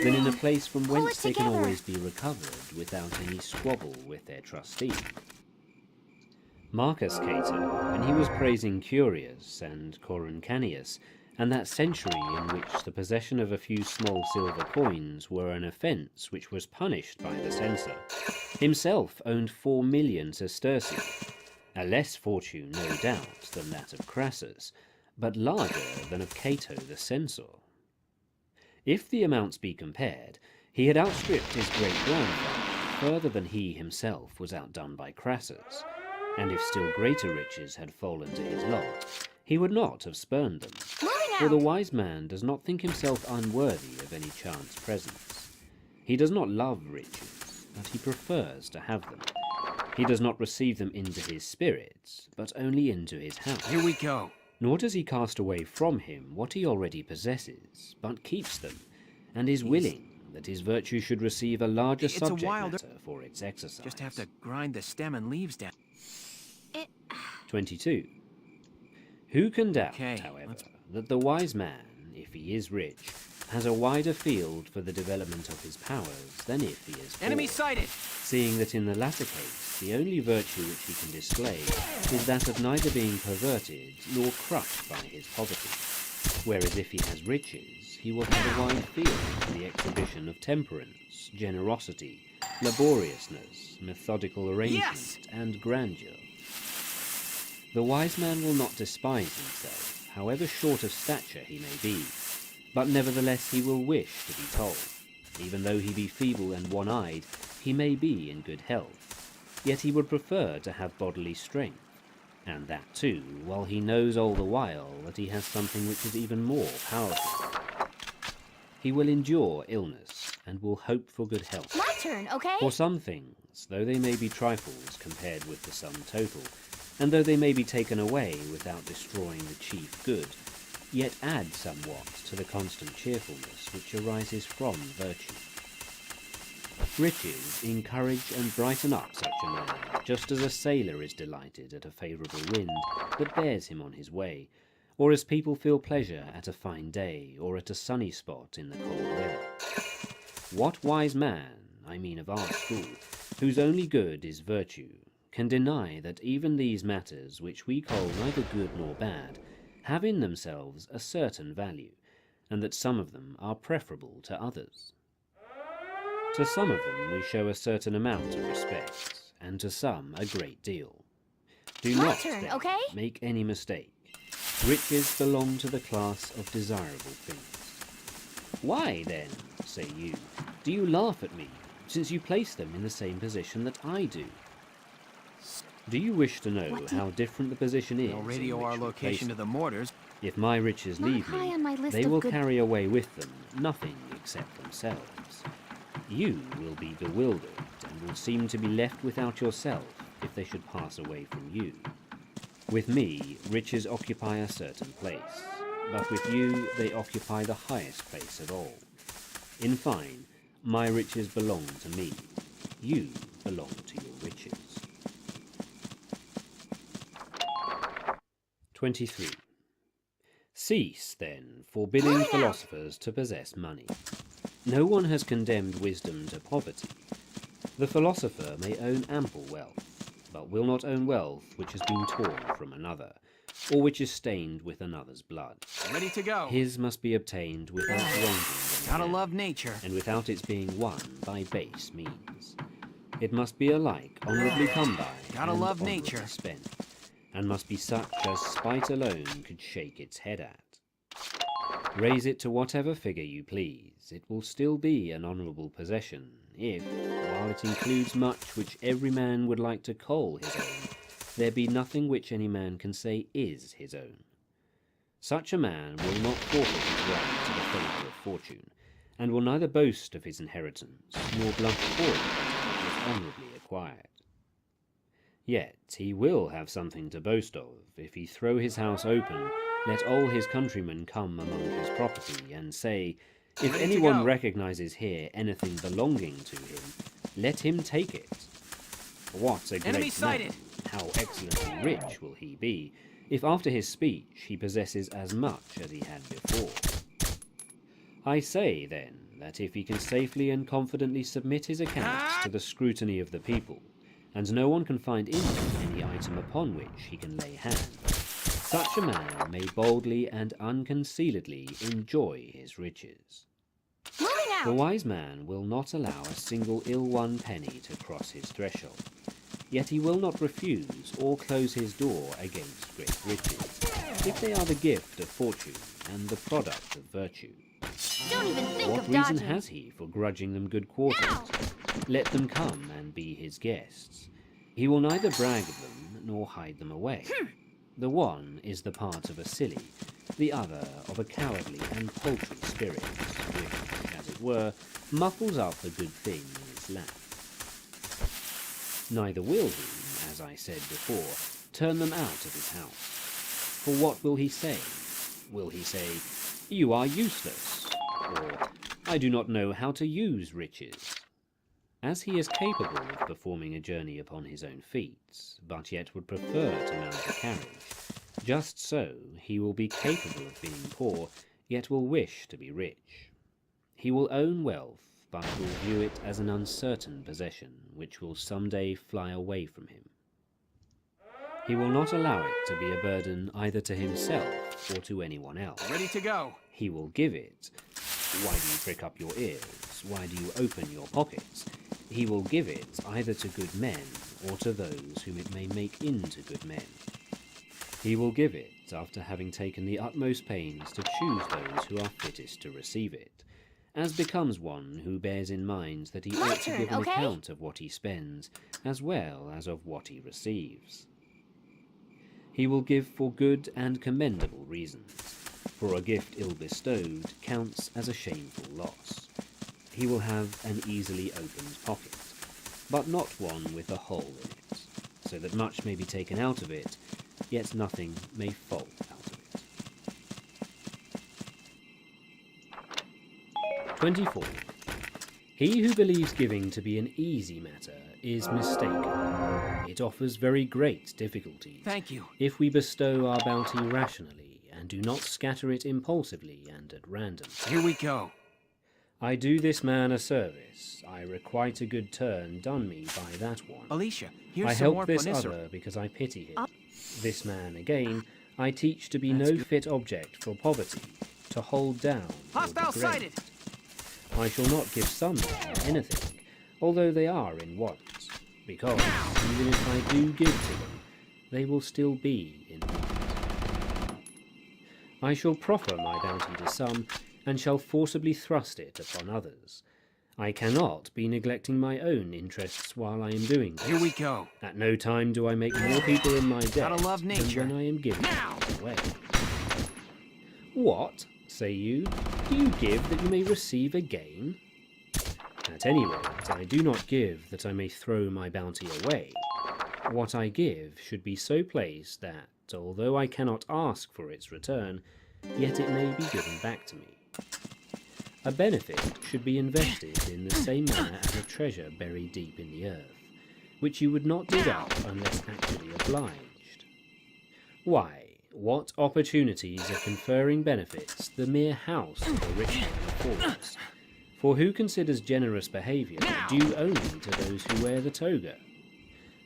than in a place from Pull whence it they can together. always be recovered without any squabble with their trustee? Marcus Cato, when he was praising Curius and Coruncanius, and that century in which the possession of a few small silver coins were an offence which was punished by the censor, himself owned 4 million sesterces, a less fortune, no doubt, than that of Crassus, but larger than of Cato the censor. If the amounts be compared, he had outstripped his great-grandfather further than he himself was outdone by Crassus, and if still greater riches had fallen to his lot, he would not have spurned them. Moving For the out! wise man does not think himself unworthy of any chance presents. He does not love riches, but he prefers to have them. He does not receive them into his spirits, but only into his house. Here we go. Nor does he cast away from him what he already possesses, but keeps them, and is willing that his virtue should receive a larger It's a subject wilder- matter for its exercise. Just have to grind the stem and leaves down. 22. Who can doubt, Okay, however, let's- that the wise man, if he is rich, has a wider field for the development of his powers than if he is poor, Enemy sighted! seeing that in the latter case the only virtue which he can display is that of neither being perverted nor crushed by his poverty, whereas if he has riches, he will have a wide field for the exhibition of temperance, generosity, laboriousness, methodical arrangement, Yes! and grandeur. The wise man will not despise himself, however short of stature he may be, but nevertheless he will wish to be tall. Even though he be feeble and one-eyed, he may be in good health, yet he would prefer to have bodily strength, and that too, while he knows all the while that he has something which is even more powerful. He will endure illness, and will hope for good health. My turn, okay? For some things, though they may be trifles compared with the sum total, and though they may be taken away without destroying the chief good, yet add somewhat to the constant cheerfulness which arises from virtue. Riches encourage and brighten up such a man, just as a sailor is delighted at a favourable wind that bears him on his way, or as people feel pleasure at a fine day or at a sunny spot in the cold weather. What wise man, I mean of our school, whose only good is virtue, can deny that even these matters which we call neither good nor bad have in themselves a certain value, and that some of them are preferable to others? To some of them we show a certain amount of respect, and to some a great deal. Do My not, turn, then, okay? make any mistake. Riches belong to the class of desirable things. Why, then, say you, do you laugh at me, since you place them in the same position that I do? Do you wish to know how different the position is? They'll in radio which our we place location to them? the mortars. If my riches Not leave high on my me, list they of will good- carry away with them nothing except themselves. You will be bewildered, and will seem to be left without yourself if they should pass away from you. With me, riches occupy a certain place, but with you they occupy the highest place of all. In fine, my riches belong to me. You belong to your riches. 23. Cease, then, forbidding Moving out. philosophers to possess money. No one has condemned wisdom to poverty. The philosopher may own ample wealth, but will not own wealth which has been torn from another, or which is stained with another's blood. Ready to go. His must be obtained without wronging the Gotta man, love nature. and without its being won by base means. It must be alike honourably come by Gotta and love honourably nature. spent, and must be such as spite alone could shake its head at. Raise it to whatever figure you please, it will still be an honourable possession, if, while it includes much which every man would like to call his own, there be nothing which any man can say is his own. Such a man will not forfeit his right to the favour of fortune, and will neither boast of his inheritance, nor blush for it that it was honourably acquired. Yet he will have something to boast of, if he throw his house open, let all his countrymen come among his property, and say, if Ready to anyone go. recognizes here anything belonging to him, let him take it. What a Enemy great sighted. man! How excellently rich will he be, if after his speech he possesses as much as he had before. I say, then, that if he can safely and confidently submit his accounts to the scrutiny of the people, and no one can find in them any item upon which he can lay hand, such a man may boldly and unconcealedly enjoy his riches. Moving The out. wise man will not allow a single ill-won penny to cross his threshold, yet he will not refuse or close his door against great riches, if they are the gift of fortune and the product of virtue. Don't even think What of reason dodging. has he for grudging them good quarters? Now! Let them come and be his guests. He will neither brag of them nor hide them away. The one is the part of a silly, the other of a cowardly and paltry spirit, which, as it were, muffles up a good thing in its lap. Neither will he, as I said before, turn them out of his house. For what will he say? Will he say, "You are useless," or "I do not know how to use riches"? As he is capable of performing a journey upon his own feet, but yet would prefer to mount a carriage, just so he will be capable of being poor, yet will wish to be rich. He will own wealth, but will view it as an uncertain possession, which will some day fly away from him. He will not allow it to be a burden either to himself or to anyone else. Ready to go. He will give it. Why do you prick up your ears? Why do you open your pockets? He will give it either to good men or to those whom it may make into good men. He will give it after having taken the utmost pains to choose those who are fittest to receive it, as becomes one who bears in mind that he My ought to turn, give an okay? account of what he spends, as well as of what he receives. He will give for good and commendable reasons, for a gift ill bestowed counts as a shameful loss. He will have an easily opened pocket, but not one with a hole in it, so that much may be taken out of it, yet nothing may fall out of it. 24. He who believes giving to be an easy matter is mistaken. It offers very great difficulties. Thank you. If we bestow our bounty rationally, and do not scatter it impulsively and at random. Here we go. I do this man a service. I requite a good turn done me by that one. Alicia, here's I some help more this Panisserie. other because I pity him. This man again I teach to be That's no good. fit object for poverty, to hold down or Hostile degrade. sighted. I shall not give some men anything, although they are in want, because even if I do give to them, they will still be in want. I shall proffer my bounty to some, and shall forcibly thrust it upon others. I cannot be neglecting my own interests while I am doing this. Here we go. At no time do I make more people in my debt Gotta love nature. than when I am giving Now! it away. What, say you, do you give that you may receive again? At any rate, I do not give that I may throw my bounty away. What I give should be so placed that, although I cannot ask for its return, yet it may be given back to me. A benefit should be invested in the same manner as a treasure buried deep in the earth, which you would not dig up unless actually obliged. Why, what opportunities of conferring benefits the mere house of a rich man affords? For who considers generous behaviour due only to those who wear the toga?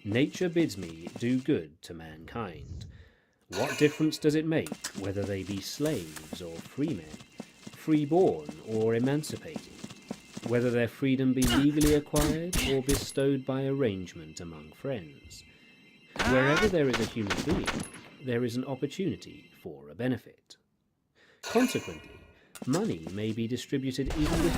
Nature bids me do good to mankind. What difference does it make whether they be slaves or freemen, free-born or emancipated, whether their freedom be legally acquired or bestowed by arrangement among friends? Wherever there is a human being, there is an opportunity for a benefit. Consequently, money may be distributed even within